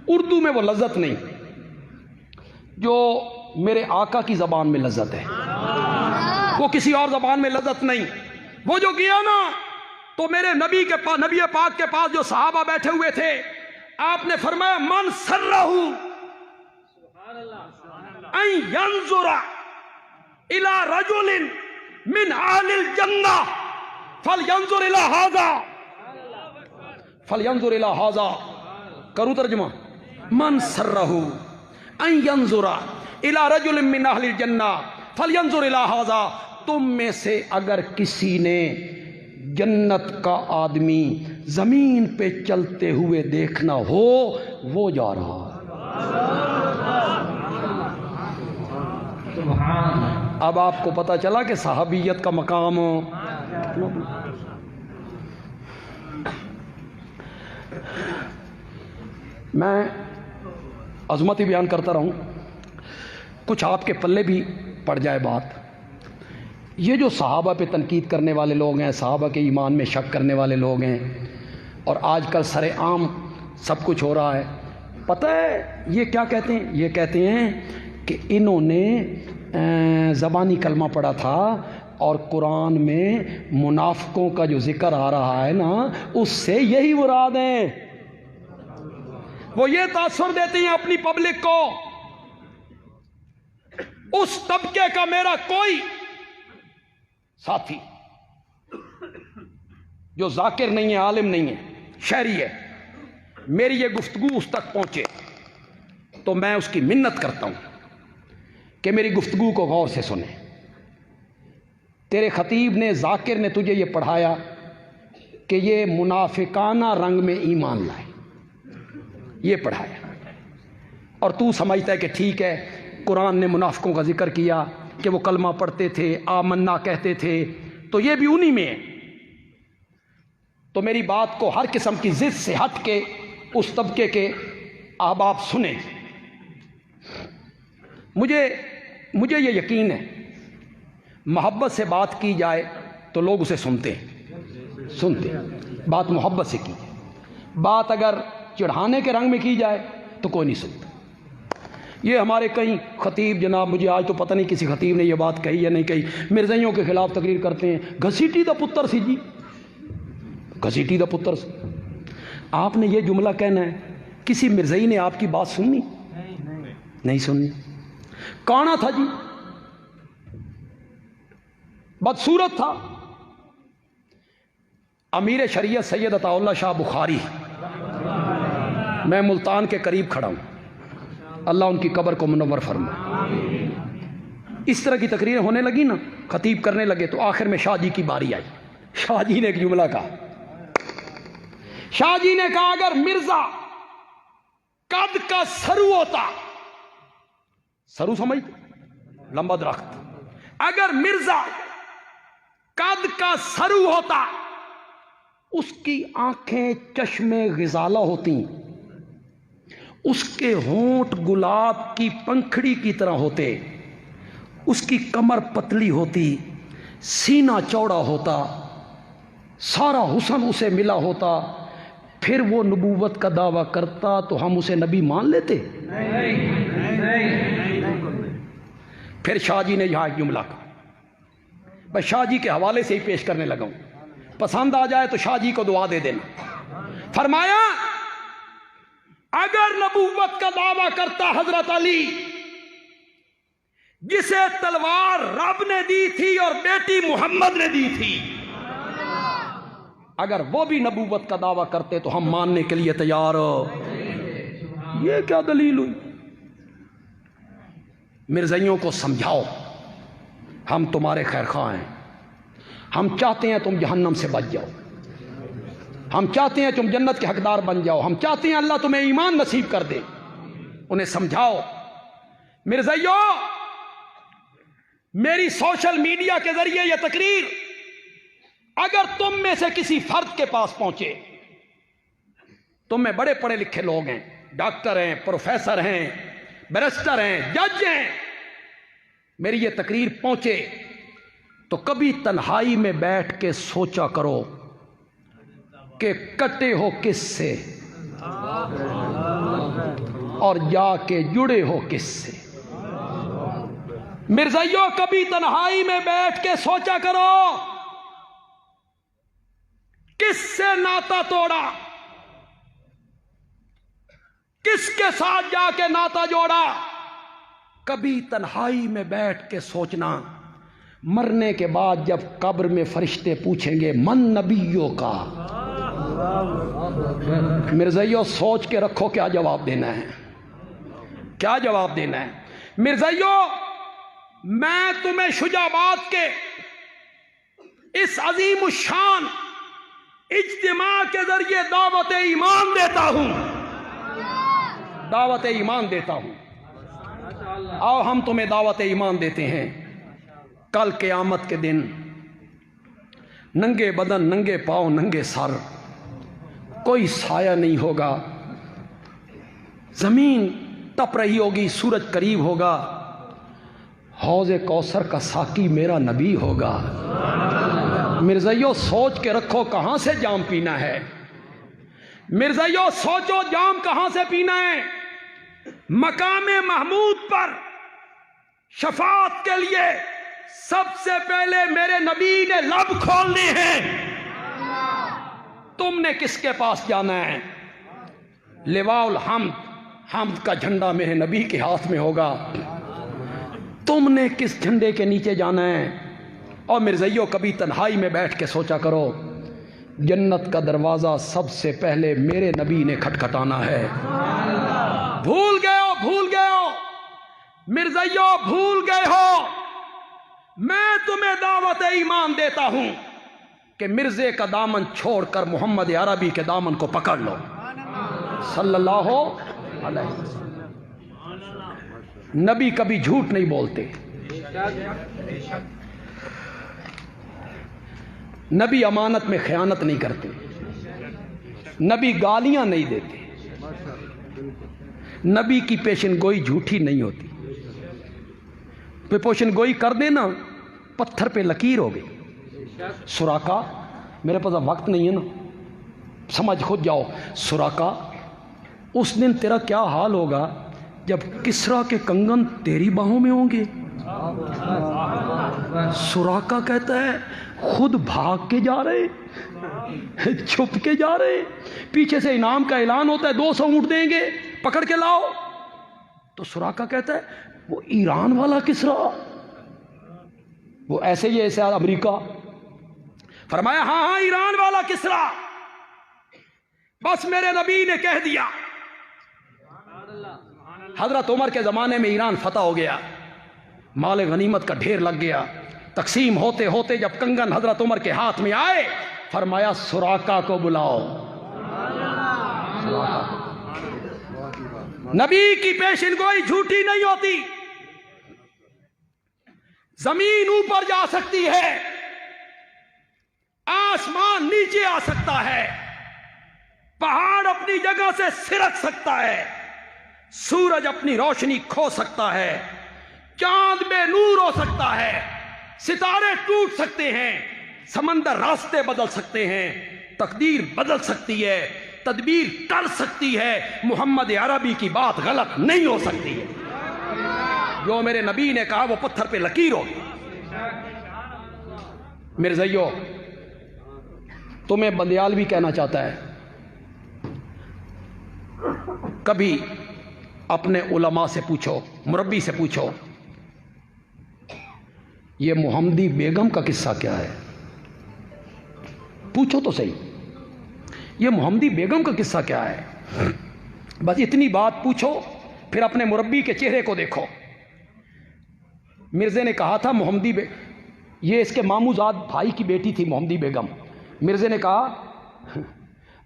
اردو میں وہ لذت نہیں جو میرے آقا کی زبان میں لذت ہے، وہ کسی اور زبان میں لذت نہیں. وہ جو گیا نا تو میرے نبی پاک کے پاس جو صحابہ بیٹھے ہوئے تھے، آپ نے فرمایا من سرہ ان ینظر الی رجل من اہل الجنہ فلینظر الی ھذا، فلینظر الی ھذا. کروں ترجمہ؟ من سرہ ان ینظر الی رجل من اہل الجنہ فلینظر الی ھذا. تم میں سے اگر کسی نے جنت کا آدمی زمین پہ چلتے ہوئے دیکھنا ہو، وہ جا رہا. اب آپ کو پتا چلا کہ صحابیت کا مقام. میں عظمت ہی بیان کرتا رہوں، کچھ آپ کے پلے بھی پڑ جائے بات. یہ جو صحابہ پہ تنقید کرنے والے لوگ ہیں، صحابہ کے ایمان میں شک کرنے والے لوگ ہیں، اور آج کل سر عام سب کچھ ہو رہا ہے. پتہ ہے یہ کیا کہتے ہیں؟ یہ کہتے ہیں کہ انہوں نے زبانی کلمہ پڑھا تھا اور قرآن میں منافقوں کا جو ذکر آ رہا ہے نا، اس سے یہی مراد ہے. وہ یہ تاثر دیتے ہیں اپنی پبلک کو. اس طبقے کا میرا کوئی ساتھی جو ذاکر نہیں ہے، عالم نہیں ہے، شہری ہے، میری یہ گفتگو اس تک پہنچے تو میں اس کی منت کرتا ہوں کہ میری گفتگو کو غور سے سنیں۔ تیرے خطیب نے، ذاکر نے تجھے یہ پڑھایا کہ یہ منافقانہ رنگ میں ایمان لائے، یہ پڑھایا، اور تو سمجھتا ہے کہ ٹھیک ہے، قرآن نے منافقوں کا ذکر کیا کہ وہ کلمہ پڑھتے تھے، آمنا کہتے تھے، تو یہ بھی انہی میں ہے۔ تو میری بات کو ہر قسم کی ضد سے ہٹ کے اس طبقے کے احباب سنیں۔ مجھے یہ یقین ہے، محبت سے بات کی جائے تو لوگ اسے سنتے ہیں، بات محبت سے کی جائے، بات اگر چڑھانے کے رنگ میں کی جائے تو کوئی نہیں سنتا۔ یہ ہمارے کئی خطیب جناب، مجھے آج تو پتہ نہیں کسی خطیب نے یہ بات کہی یا نہیں کہی، مرزائیوں کے خلاف تقریر کرتے ہیں، گھسیٹی دا پتر سی جی، گھسیٹی دا پتر سی۔ آپ نے یہ جملہ کہنا ہے، کسی مرزائی نے آپ کی بات سننی؟ نہیں سننی۔ کانا تھا جی، بدصورت تھا۔ امیر شریعت سید عطا اللہ شاہ بخاری، میں ملتان کے قریب کھڑا ہوں، اللہ ان کی قبر کو منور فرمائے۔ اس طرح کی تقریریں ہونے لگی نا، خطیب کرنے لگے تو آخر میں شاہ جی کی باری آئی۔ شاہ جی نے ایک جملہ کہا، شاہ جی نے کہا اگر مرزا قد کا سرو ہوتا، سرو سمجھتے لمبا درخت، اگر مرزا قد کا سرو ہوتا، اس کی آنکھیں چشمے غزالہ ہوتی، اس کے ہونٹ گلاب کی پنکھڑی کی طرح ہوتے، اس کی کمر پتلی ہوتی، سینہ چوڑا ہوتا، سارا حسن اسے ملا ہوتا، پھر وہ نبوت کا دعویٰ کرتا تو ہم اسے نبی مان لیتے؟ پھر شاہ جی نے یہاں ایک جملہ کہا، میں شاہ جی کے حوالے سے ہی پیش کرنے لگا ہوں، پسند آ جائے تو شاہ جی کو دعا دے دینا۔ فرمایا اگر نبوت کا دعویٰ کرتا حضرت علی، جسے تلوار رب نے دی تھی اور بیٹی محمد نے دی تھی، اگر وہ بھی نبوت کا دعویٰ کرتے تو ہم ماننے کے لیے تیار ہو۔ یہ کیا دلیل ہوئی؟ مرزائیوں کو سمجھاؤ، ہم تمہارے خیر خواہ ہیں، ہم چاہتے ہیں تم جہنم سے بچ جاؤ، ہم چاہتے ہیں تم جنت کے حقدار بن جاؤ، ہم چاہتے ہیں اللہ تمہیں ایمان نصیب کر دے۔ انہیں سمجھاؤ، مرزائیوں، میری سوشل میڈیا کے ذریعے یہ تقریر اگر تم میں سے کسی فرد کے پاس پہنچے، تم میں بڑے پڑھے لکھے لوگ ہیں، ڈاکٹر ہیں، پروفیسر ہیں، بیرسٹر ہیں، جج ہیں، میری یہ تقریر پہنچے تو کبھی تنہائی میں بیٹھ کے سوچا کرو کہ کٹے ہو کس سے اور جا کے جڑے ہو کس سے۔ مرزائیوں، کبھی تنہائی میں بیٹھ کے سوچا کرو کس سے ناتا توڑا، کس کے ساتھ جا کے ناتا جوڑا۔ کبھی تنہائی میں بیٹھ کے سوچنا، مرنے کے بعد جب قبر میں فرشتے پوچھیں گے من نبیوں کا، مرزائیوں سوچ کے رکھو کیا جواب دینا ہے، کیا جواب دینا ہے۔ مرزائیوں، میں تمہیں شجاعت کے اس عظیم الشان اجتماع کے ذریعے دعوت ایمان دیتا ہوں، دعوت ایمان دیتا ہوں۔ آؤ ہم تمہیں دعوت ایمان دیتے ہیں۔ کل قیامت کے دن ننگے بدن، ننگے پاؤں، ننگے سر، کوئی سایہ نہیں ہوگا، زمین تپ رہی ہوگی، سورج قریب ہوگا، حوض کوثر کا ساقی میرا نبی ہوگا۔ مرزائیوں سوچ کے رکھو کہاں سے جام پینا ہے، مرزائیوں سوچو جام کہاں سے پینا ہے۔ مقام محمود پر شفاعت کے لیے سب سے پہلے میرے نبی نے لب کھولنے ہیں۔ تم نے کس کے پاس جانا ہے؟ لواء الحمد، حمد کا جھنڈا میرے نبی کے ہاتھ میں ہوگا۔ تم نے کس جھنڈے کے نیچے جانا ہے؟ اور مرزائیوں کبھی تنہائی میں بیٹھ کے سوچا کرو، جنت کا دروازہ سب سے پہلے میرے نبی نے کھٹکھٹانا ہے۔ بھول گئے ہو مرزائیوں، بھول گئے ہو۔ میں تمہیں دعوت ایمان دیتا ہوں کہ مرزے کا دامن چھوڑ کر محمد عربی کے دامن کو پکڑ لو صلی اللہ علیہ وسلم۔ نبی کبھی جھوٹ نہیں بولتے، نبی امانت میں خیانت نہیں کرتے، نبی گالیاں نہیں دیتے، نبی کی پیشن گوئی جھوٹی نہیں ہوتی۔ پیشن گوئی کر دینا، پتھر پہ لکیر ہو گئی۔ سراقہ، میرے پاس اب وقت نہیں ہے نا، سمجھ خود جاؤ۔ سراقہ، اس دن تیرا کیا حال ہوگا جب کسریٰ کے کنگن تیری باہوں میں ہوں گے۔ سراقہ کہتا ہے خود بھاگ کے جا رہے، چھپ کے جا رہے، پیچھے سے انعام کا اعلان ہوتا ہے 200 اونٹ دیں گے، پکڑ کے لاؤ۔ تو سراقہ کہتا ہے وہ ایران والا کسریٰ، وہ ایسے ہی ایسے امریکہ۔ فرمایا ہاں ایران والا کسریٰ، بس میرے نبی نے کہہ دیا۔ حضرت عمر کے زمانے میں ایران فتح ہو گیا، مال غنیمت کا ڈھیر لگ گیا۔ تقسیم ہوتے ہوتے جب کنگن حضرت عمر کے ہاتھ میں آئے، فرمایا سراقہ کو بلاؤ۔ نبی کی پیشن گوئی جھوٹی نہیں ہوتی۔ زمین اوپر جا سکتی ہے، آسمان نیچے آ سکتا ہے، پہاڑ اپنی جگہ سے سرک سکتا ہے، سورج اپنی روشنی کھو سکتا ہے، چاند بے نور ہو سکتا ہے، ستارے ٹوٹ سکتے ہیں، سمندر راستے بدل سکتے ہیں، تقدیر بدل سکتی ہے، تدبیر ٹل سکتی ہے، محمد عربی کی بات غلط نہیں ہو سکتی ہے۔ جو میرے نبی نے کہا وہ پتھر پہ لکیر ہو۔ مرزائیو، تمہیں بندیال بھی کہنا چاہتا ہے، کبھی اپنے علماء سے پوچھو، مربی سے پوچھو، یہ محمدی بیگم کا قصہ کیا ہے؟ پوچھو تو صحیح، یہ محمدی بیگم کا قصہ کیا ہے؟ بس اتنی بات پوچھو، پھر اپنے مربی کے چہرے کو دیکھو۔ مرزے نے کہا تھا محمدی یہ اس کے ماموزاد بھائی کی بیٹی تھی محمدی بیگم۔ مرزے نے کہا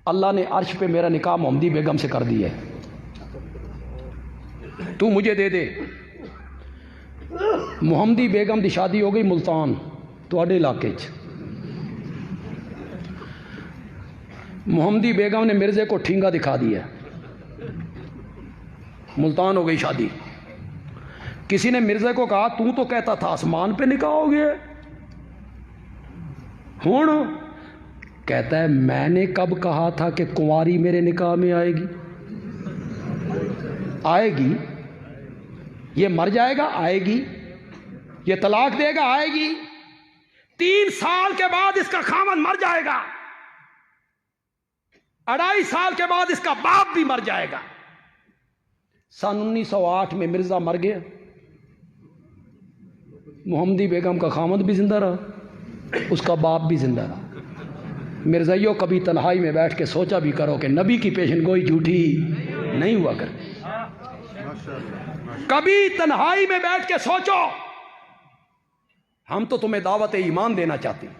اللہ نے عرش پہ میرا نکاح محمدی بیگم سے کر دی ہے، تو مجھے دے دے۔ محمدی بیگم دی شادی ہو گئی ملتان، تواڈے علاقے چ۔ محمدی بیگم نے مرزے کو ٹھینگا دکھا دیا، ملتان ہو گئی شادی۔ کسی نے مرزے کو کہا تو کہتا تھا آسمان پہ نکاح ہو گیا، ہوں کہتا ہے میں نے کب کہا تھا کہ کنواری میرے نکاح میں آئے گی؟ آئے گی، یہ مر جائے گا آئے گی، یہ طلاق دے گا آئے گی، 3 سال کے بعد اس کا خاوند مر جائے گا، 2.5 سال کے بعد اس کا باپ بھی مر جائے گا۔ سن 1908 میں مرزا مر گیا، محمدی بیگم کا خاوند بھی زندہ رہا، اس کا باپ بھی زندہ رہا۔ مرزائیوں، کبھی تنہائی میں بیٹھ کے سوچا بھی کرو کہ نبی کی پیشن گوئی جھوٹی نہیں ہوا کرتی۔ کبھی تنہائی میں بیٹھ کے سوچو، ہم تو تمہیں دعوت ایمان دینا چاہتے ہیں۔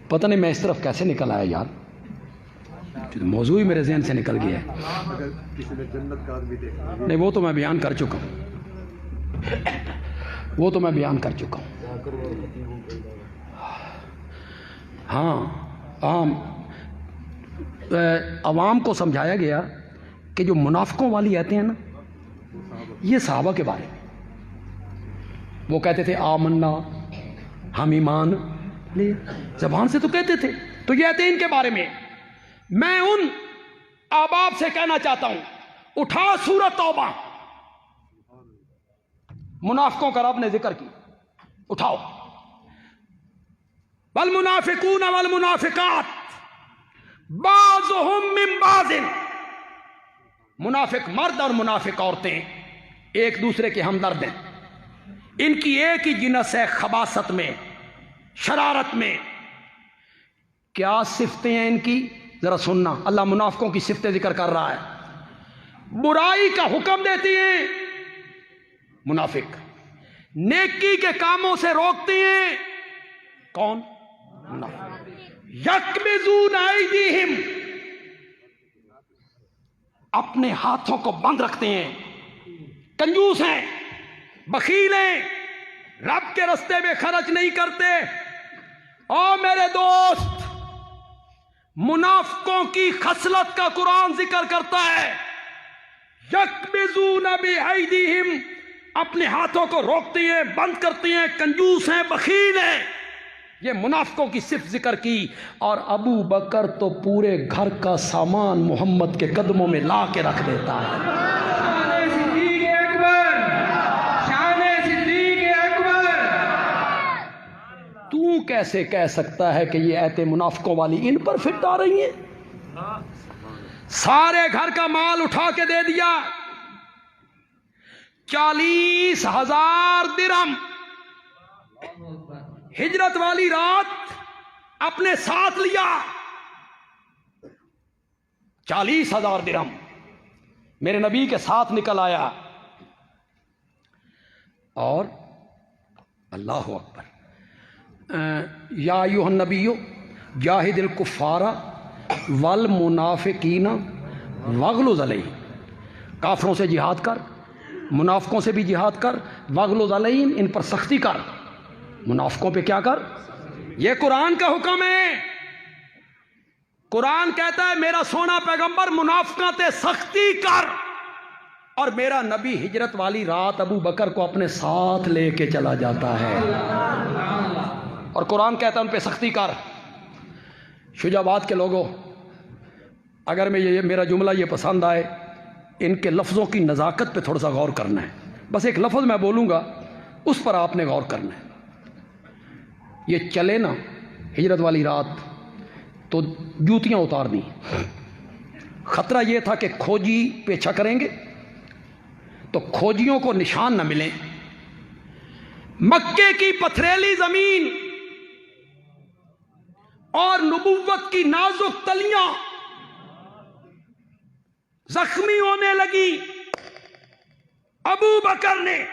پتہ نہیں میں اس طرف کیسے نکل آیا یار، موضوع ہی میرے ذہن سے نکل گیا ہے۔ نہیں وہ تو میں بیان کر چکا ہوں، وہ تو میں بیان کر چکا ہوں۔ ہاں، عوام کو سمجھایا گیا کہ جو منافقوں والی آیتیں ہیں نا، یہ صحابہ کے بارے میں، وہ کہتے تھے آمنا، ہم ایمان لے، زبان سے تو کہتے تھے، تو یہ آیتیں ان کے بارے میں۔ میں ان احباب سے کہنا چاہتا ہوں، اٹھا سورۃ توبہ، منافقوں کا رب نے ذکر کی، اٹھاؤ۔ والمنافقون والمنافقات بعضهم من بعض منافق مرد اور منافق عورتیں ایک دوسرے کے ہمدرد ہیں. ان کی ایک ہی جنس ہے خباثت میں، شرارت میں. کیا صفتیں ہیں ان کی؟ ذرا سننا، اللہ منافقوں کی صفتیں ذکر کر رہا ہے. برائی کا حکم دیتی ہیں منافق، نیکی کے کاموں سے روکتی ہیں کون؟ منافق. یکبزون ایدیہم، اپنے ہاتھوں کو بند رکھتے ہیں، کنجوس ہیں، بخیل ہیں، رب کے رستے میں خرچ نہیں کرتے. اور میرے دوست، منافقوں کی خصلت کا قرآن ذکر کرتا ہے، یکبزون بایدیہم، اپنے ہاتھوں کو روکتی ہیں، بند کرتی ہیں، کنجوس ہیں، بخیل ہیں. یہ منافقوں کی صفت ذکر کی. اور ابو بکر تو پورے گھر کا سامان محمد کے قدموں میں لا کے رکھ دیتا ہے. تو کیسے کہہ سکتا ہے کہ یہ ایتیں منافقوں والی ان پر فٹ آ رہی ہیں؟ سارے گھر کا مال اٹھا کے دے دیا، 40,000 درہم ہجرت والی رات اپنے ساتھ لیا. 40,000 درہم میرے نبی کے ساتھ نکل آیا. اور اللہ اکبر، یا ایھا النبی جاہد الکفار والمنافقین واغلظ علیہم، کافروں سے جہاد کر، منافقوں سے بھی جہاد کر، واغلظ علیہم، ان پر سختی کر. منافقوں پہ کیا کر؟ یہ قرآن کا حکم ہے. قرآن کہتا ہے میرا سونا پیغمبر منافقوں تے سختی کر، اور میرا نبی ہجرت والی رات ابو بکر کو اپنے ساتھ لے کے چلا جاتا ہے، اور قرآن کہتا ہے ان پہ سختی کر. شجاع آباد کے لوگوں، اگر میں یہ میرا جملہ یہ پسند آئے، ان کے لفظوں کی نزاکت پہ تھوڑا سا غور کرنا ہے. بس ایک لفظ میں بولوں گا، اس پر آپ نے غور کرنا ہے. یہ چلے نا ہجرت والی رات تو جوتیاں اتار دی. خطرہ یہ تھا کہ کھوجی پیچھا کریں گے تو کھوجیوں کو نشان نہ ملیں. مکے کی پتھریلی زمین اور نبوت کی نازک تلیاں زخمی ہونے لگی. ابو بکر نے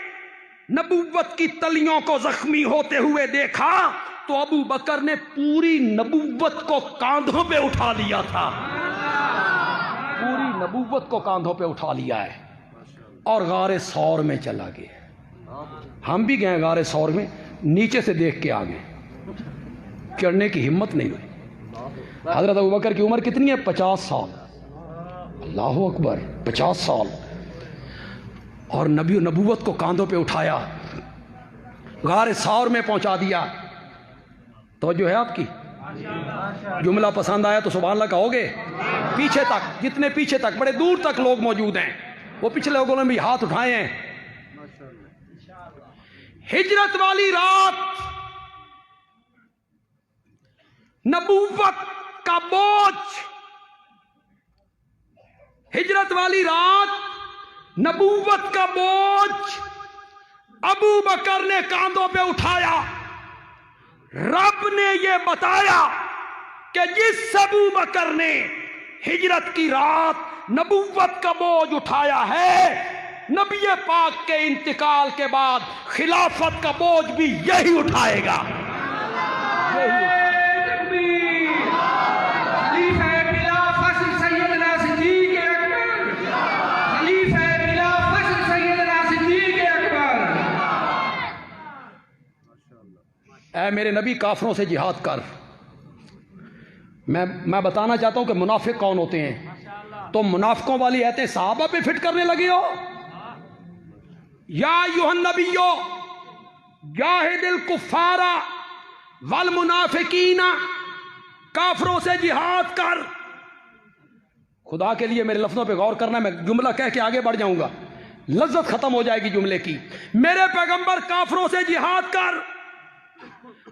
نبوت کی تلیوں کو زخمی ہوتے ہوئے دیکھا تو ابو بکر نے پوری نبوت کو کاندھوں پہ اٹھا لیا تھا. پوری نبوت کو کاندھوں پہ اٹھا لیا ہے اور غار ثور میں چلا گیا. ہم بھی گئے غار ثور میں، نیچے سے دیکھ کے آ گئے، چڑھنے کی ہمت نہیں ہوئی. حضرت ابو بکر کی عمر کتنی ہے؟ 50 سال. اللہ اکبر، 50 سال. اور نبی و نبوت کو کاندھوں پہ اٹھایا، غار ثور میں پہنچا دیا. توجہ ہے آپ کی؟ جملہ پسند آیا تو سبحان اللہ کہو گے؟ پیچھے تک، جتنے پیچھے تک، بڑے دور تک لوگ موجود ہیں، وہ پچھلے لوگوں نے بھی ہاتھ اٹھائے ہیں. ہجرت والی رات نبوت کا بوجھ، ہجرت والی رات نبوت کا بوجھ ابو بکر نے کاندھوں پہ اٹھایا. رب نے یہ بتایا کہ جس ابو بکر نے ہجرت کی رات نبوت کا بوجھ اٹھایا ہے، نبی پاک کے انتقال کے بعد خلافت کا بوجھ بھی یہی اٹھائے گا. اے میرے نبی کافروں سے جہاد کر. میں بتانا چاہتا ہوں کہ منافق کون ہوتے ہیں. تو منافقوں والی ایتیں صحابہ پہ فٹ کرنے لگے ہو. یا ایھا النبی جاہد الکفار والمنافقین، کافروں سے جہاد کر. خدا کے لیے میرے لفظوں پہ غور کرنا. میں جملہ کہہ کے آگے بڑھ جاؤں گا، لذت ختم ہو جائے گی جملے کی. میرے پیغمبر کافروں سے جہاد کر،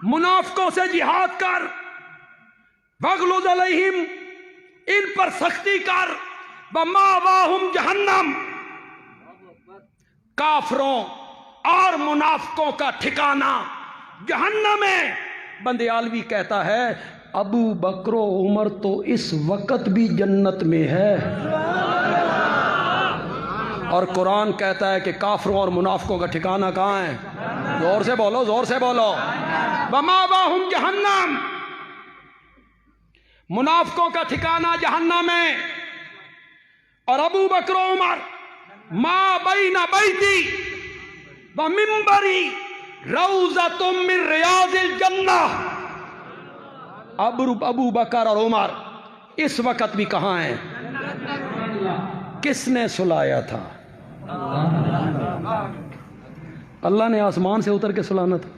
منافقوں سے جہاد کر، واغلظ علیہم، ان پر سختی کر. وَمَأْوَاهُمْ جہنم، کافروں اور منافقوں کا ٹھکانہ جہنم ہے۔ بندیالوی کہتا ہے ابو بکر و عمر تو اس وقت بھی جنت میں ہے، اور قرآن کہتا ہے کہ کافروں اور منافقوں کا ٹھکانہ کہاں ہے؟ زور سے بولو، زور سے بولو۔ وَمَأْوَاهُمْ جہنم، منافقوں کا ٹھکانہ جہنم ہے، اور ابو بکر و عمر ما بین بیتی ومنبری روضۃ من ریاض الجنہ، ابو بکر اور عمر اس وقت بھی کہاں ہیں؟ کس نے سلایا تھا؟ اللہ نے آسمان سے اتر کے سلانا تھا؟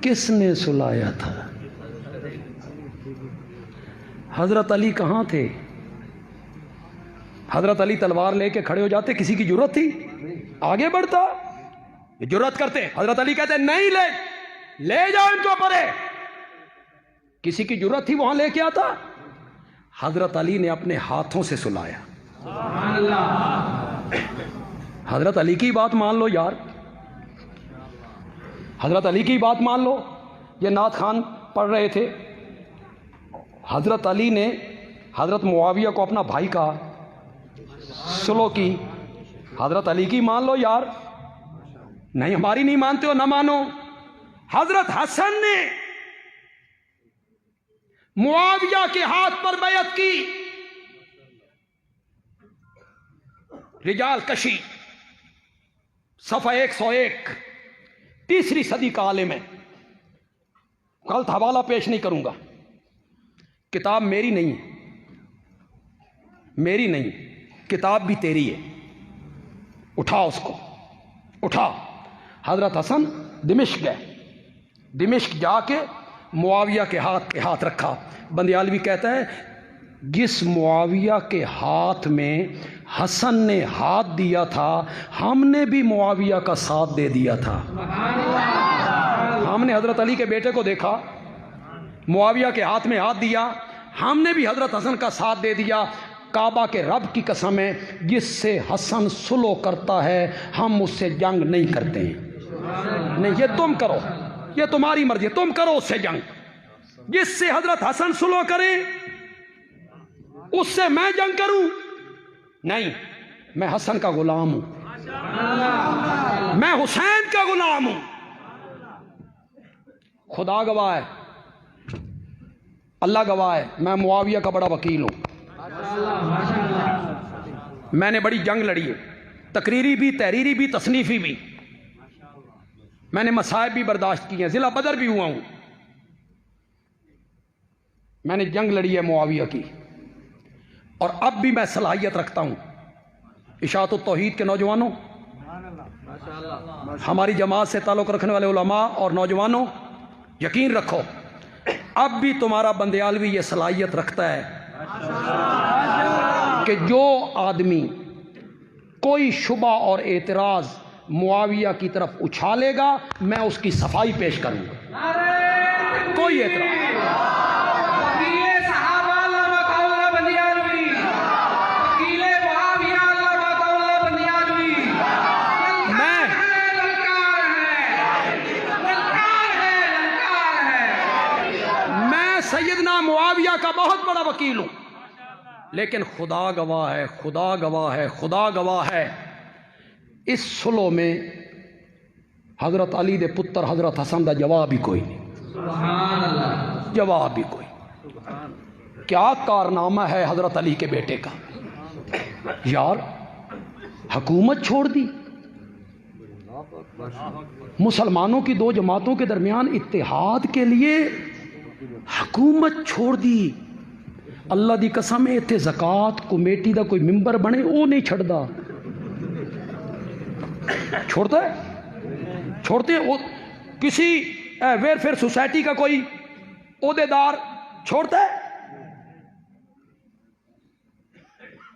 کس نے سلایا تھا؟ حضرت علی کہاں تھے؟ حضرت علی تلوار لے کے کھڑے ہو جاتے؟ کسی کی جرت تھی؟ آگے بڑھتا؟ جرت کرتے؟ حضرت علی کہتے نہیں، لے جاؤ ان کو پرے۔ کسی کی جرت تھی وہاں لے کے آتا؟ حضرت علی نے اپنے ہاتھوں سے سلایا۔ حضرت علی کی بات مان لو یار، حضرت علی کی بات مان لو۔ یہ نعت خان پڑھ رہے تھے، حضرت علی نے حضرت معاویہ کو اپنا بھائی کہا، سلو کی۔ حضرت علی کی مان لو یار، نہیں ہماری نہیں مانتے ہو نہ مانو۔ حضرت حسن نے معاویہ کے ہاتھ پر بیعت کی، رجال کشی، صفحہ 101، تیسری صدی کا عالم ہے۔ غلط حوالہ پیش نہیں کروں گا، کتاب میری نہیں ہے، میری نہیں، کتاب بھی تیری ہے، اٹھا اس کو، اٹھا۔ حضرت حسن دمشق گئے، دمشق جا کے معاویہ کے ہاتھ پہ ہاتھ رکھا۔ بندیالوی کہتا ہے جس معاویہ کے ہاتھ میں حسن نے ہاتھ دیا تھا، ہم نے بھی معاویہ کا ساتھ دے دیا تھا۔ ہم نے حضرت علی کے بیٹے کو دیکھا، معاویہ کے ہاتھ میں ہاتھ دیا، ہم نے بھی حضرت حسن کا ساتھ دے دیا۔ کعبہ کے رب کی قسم ہے، جس سے حسن سلو کرتا ہے ہم اس سے جنگ نہیں کرتے ہیں۔ نہیں، یہ تم کرو، یہ تمہاری مرضی، تم کرو اس سے جنگ۔ جس سے حضرت حسن سلو کرے اس سے میں جنگ کروں؟ نہیں، میں حسن کا غلام ہوں، میں حسین کا غلام ہوں۔ خدا گواہ ہے، اللہ گواہ ہے، میں معاویہ کا بڑا وکیل ہوں۔ میں نے بڑی جنگ لڑی ہے، تقریری بھی، تحریری بھی، تصنیفی بھی۔ میں نے مصائب بھی برداشت کی ہیں، ضلع بدر بھی ہوا ہوں۔ میں نے جنگ لڑی ہے معاویہ کی، اور اب بھی میں صلاحیت رکھتا ہوں۔ اشاعت التوحید کے نوجوانوں، ہماری جماعت سے تعلق رکھنے والے علماء اور نوجوانوں، یقین رکھو اب بھی تمہارا بندیالوی یہ صلاحیت رکھتا ہے کہ جو آدمی کوئی شبہ اور اعتراض معاویہ کی طرف اچھالے گا میں اس کی صفائی پیش کروں گا۔ کوئی اعتراض سیدنا معاویہ کا بہت بڑا وکیل ہوں، لیکن خدا گواہ ہے، خدا گواہ ہے، خدا گواہ ہے، اس سلو میں حضرت علی دے پتر حضرت حسن دا جواب ہی کوئی نہیں، جواب ہی کوئی۔ کیا کارنامہ ہے حضرت علی کے بیٹے کا؟ یار حکومت چھوڑ دی، مسلمانوں کی دو جماعتوں کے درمیان اتحاد کے لیے حکومت چھوڑ دی۔ اللہ دی قسم ہے اتنے زکات کمیٹی دا کوئی ممبر بنے وہ نہیں چھڑدا، چھوڑتا ہے؟ چھوڑتے ہیں؟ وہ کسی ویلفیئر سوسائٹی کا کوئی عہدے دار چھوڑتا ہے؟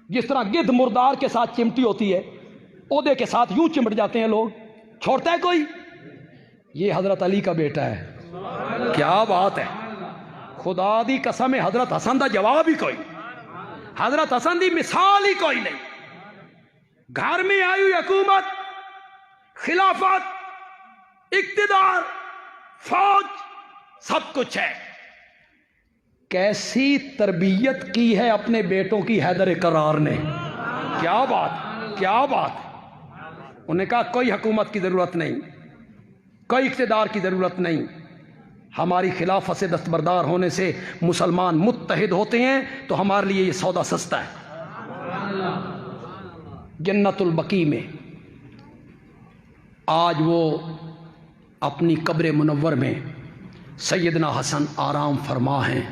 جس طرح گدھ مردار کے ساتھ چمٹی ہوتی ہے، عہدے کے ساتھ یوں چمٹ جاتے ہیں لوگ، چھوڑتا ہے کوئی؟ یہ حضرت علی کا بیٹا ہے، کیا بات ہے، خدا دی قسم ہے حضرت حسن دا جواب ہی کوئی، حضرت حسن دی مثال ہی کوئی نہیں. گھر میں آئی ہوئی حکومت، خلافت، اقتدار، فوج، سب کچھ ہے. کیسی تربیت کی ہے اپنے بیٹوں کی حیدر کرار نے. کیا بات، کیا بات. انہوں نے کہا کوئی حکومت کی ضرورت نہیں، کوئی اقتدار کی ضرورت نہیں. ہماری خلافت سے دستبردار ہونے سے مسلمان متحد ہوتے ہیں تو ہمارے لیے یہ سودا سستا ہے. جنت البقیع میں آج وہ اپنی قبر منور میں سیدنا حسن آرام فرما ہیں.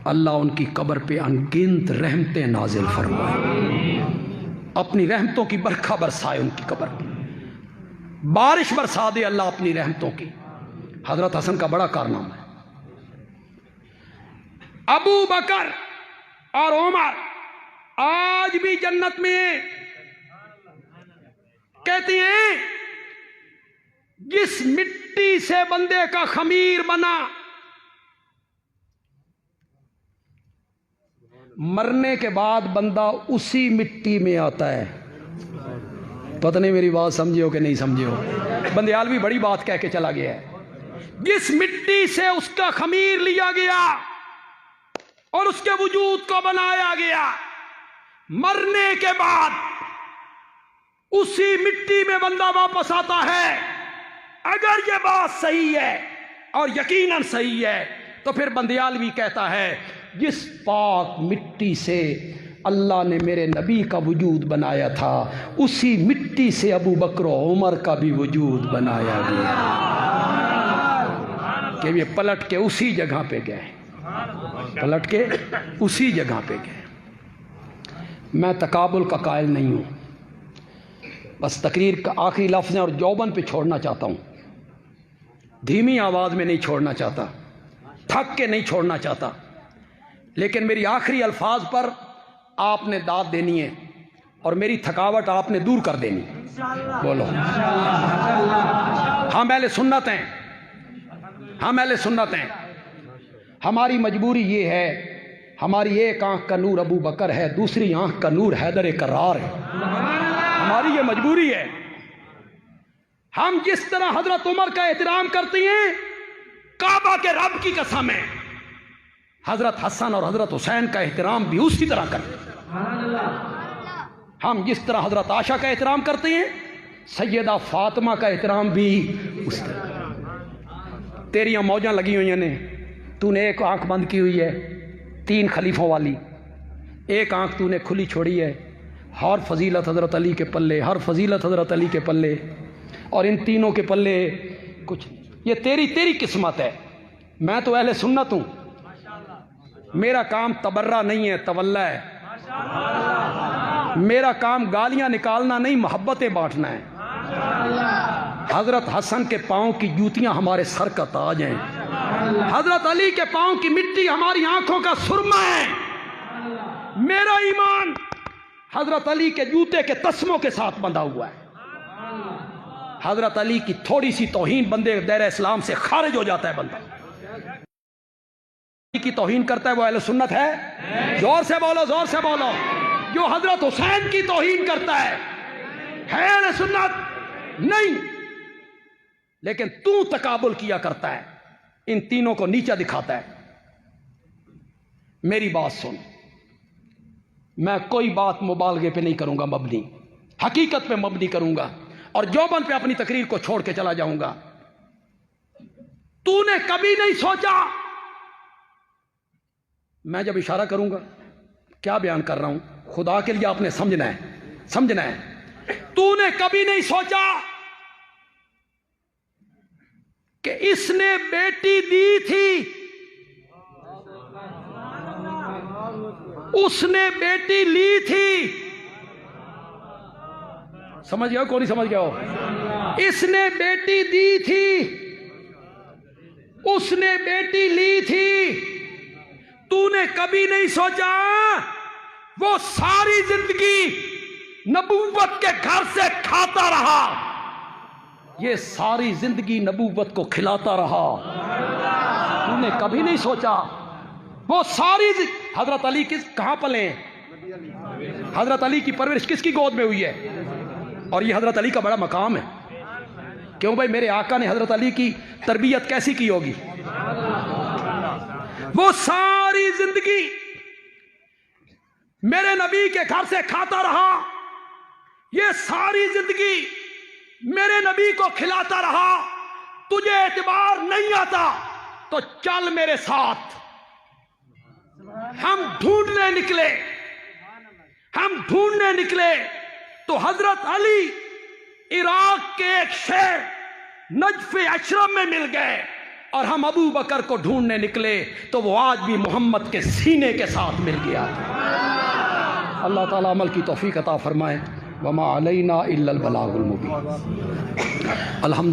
اللہ ان کی قبر پہ انگنت رحمتیں نازل فرمائے، اپنی رحمتوں کی برکھا برسائے ان کی قبر پہ، بارش برسا دے اللہ اپنی رحمتوں کی. حضرت حسن کا بڑا کارنامہ ہے. ابو بکر اور عمر آج بھی جنت میں ہیں. کہتے ہیں جس مٹی سے بندے کا خمیر بنا، مرنے کے بعد بندہ اسی مٹی میں آتا ہے. پتہ نہیں میری بات سمجھے ہو کہ نہیں سمجھے ہو. بندیالوی بڑی بات کہہ کے چلا گیا ہے. جس مٹی سے اس کا خمیر لیا گیا اور اس کے وجود کو بنایا گیا، مرنے کے بعد اسی مٹی میں بندہ واپس آتا ہے. اگر یہ بات صحیح ہے اور یقیناً صحیح ہے تو پھر بندیالوی کہتا ہے جس پاک مٹی سے اللہ نے میرے نبی کا وجود بنایا تھا، اسی مٹی سے ابو بکر و عمر کا بھی وجود بنایا گیا. کہ یہ پلٹ کے اسی جگہ پہ گئے، پلٹ کے اسی جگہ پہ گئے. میں تقابل کا قائل نہیں ہوں، بس تقریر کا آخری لفظ ہے اور جوبن پہ چھوڑنا چاہتا ہوں. دھیمی آواز میں نہیں چھوڑنا چاہتا، تھک کے نہیں چھوڑنا چاہتا، لیکن میری آخری الفاظ پر آپ نے داد دینی ہے اور میری تھکاوٹ آپ نے دور کر دینی. بولو. ہم اہل سنت ہیں، ہم اہل سنت ہیں. ہماری مجبوری یہ ہے، ہماری ایک آنکھ کا نور ابو بکر ہے، دوسری آنکھ کا نور حیدر کرار ہے. ہماری یہ مجبوری ہے. ہم جس طرح حضرت عمر کا احترام کرتے ہیں، کعبہ کے رب کی قسم ہے حضرت حسن اور حضرت حسین کا احترام بھی اسی طرح کرتے ہیں. ہم جس طرح حضرت عائشہ کا احترام کرتے ہیں، سیدہ فاطمہ کا احترام بھی اس طرح. تیریاں موجاں لگی ہوئی ہیں، تو نے ایک آنکھ بند کی ہوئی ہے 3 خلیفوں والی، ایک آنکھ تو نے کھلی چھوڑی ہے. ہر فضیلت حضرت علی کے پلے، ہر فضیلت حضرت علی کے پلے، اور ان تینوں کے پلے کچھ. یہ تیری قسمت ہے. میں تو اہل سنت ہوں. میرا کام تبرہ نہیں ہے، تولا ہے. میرا کام گالیاں نکالنا نہیں، محبتیں بانٹنا ہے. حضرت حسن کے پاؤں کی جوتیاں ہمارے سر کا تاج ہیں. حضرت علی کے پاؤں کی مٹی ہماری آنکھوں کا سرما ہے. میرا ایمان حضرت علی کے جوتے کے تسموں کے ساتھ بندھا ہوا ہے. حضرت علی کی تھوڑی سی توہین بندے دائرہ اسلام سے خارج ہو جاتا ہے. بندہ کی توہین کرتا ہے وہ اہل سنت ہے؟ زور سے بولو، زور سے بولو. جو حضرت حسین کی توہین کرتا ہے اہل سنت نہیں. لیکن تو تقابل کیا کرتا ہے، ان تینوں کو نیچا دکھاتا ہے. میری بات سن، میں کوئی بات مبالغے پہ نہیں کروں گا، مبنی حقیقت پہ مبنی کروں گا، اور جوبن پہ اپنی تقریر کو چھوڑ کے چلا جاؤں گا. تو نے کبھی نہیں سوچا، میں جب اشارہ کروں گا کیا بیان کر رہا ہوں، خدا کے لیے آپ نے سمجھنا ہے، سمجھنا ہے. تو نے کبھی نہیں سوچا کہ اس نے بیٹی دی تھی، اس نے بیٹی لی تھی. سمجھ گیا ہو؟ کون نہیں سمجھ گیا ہو؟ اس نے بیٹی دی تھی، اس نے بیٹی لی تھی. تو نے کبھی نہیں سوچا وہ ساری زندگی نبوت کے گھر سے کھاتا رہا، یہ ساری زندگی نبوت کو کھلاتا رہا. تو نے کبھی نہیں سوچا وہ ساری حضرت علی کہاں پلے ہیں؟ حضرت علی کی پرورش کس کی گود میں ہوئی ہے؟ اور یہ حضرت علی کا بڑا مقام ہے. کیوں بھائی؟ میرے آقا نے حضرت علی کی تربیت کیسی کی ہوگی؟ وہ ساری زندگی میرے نبی کے گھر سے کھاتا رہا، یہ ساری زندگی میرے نبی کو کھلاتا رہا. تجھے اعتبار نہیں آتا تو چل میرے ساتھ، ہم ڈھونڈنے نکلے تو حضرت علی عراق کے ایک شہر نجف اشرم میں مل گئے، اور ہم ابو بکر کو ڈھونڈنے نکلے تو وہ آج بھی محمد کے سینے کے ساتھ مل گیا. اللہ تعالیٰ عمل کی توفیق عطا فرمائے. وما علینا الا البلاغ المبین. الحمد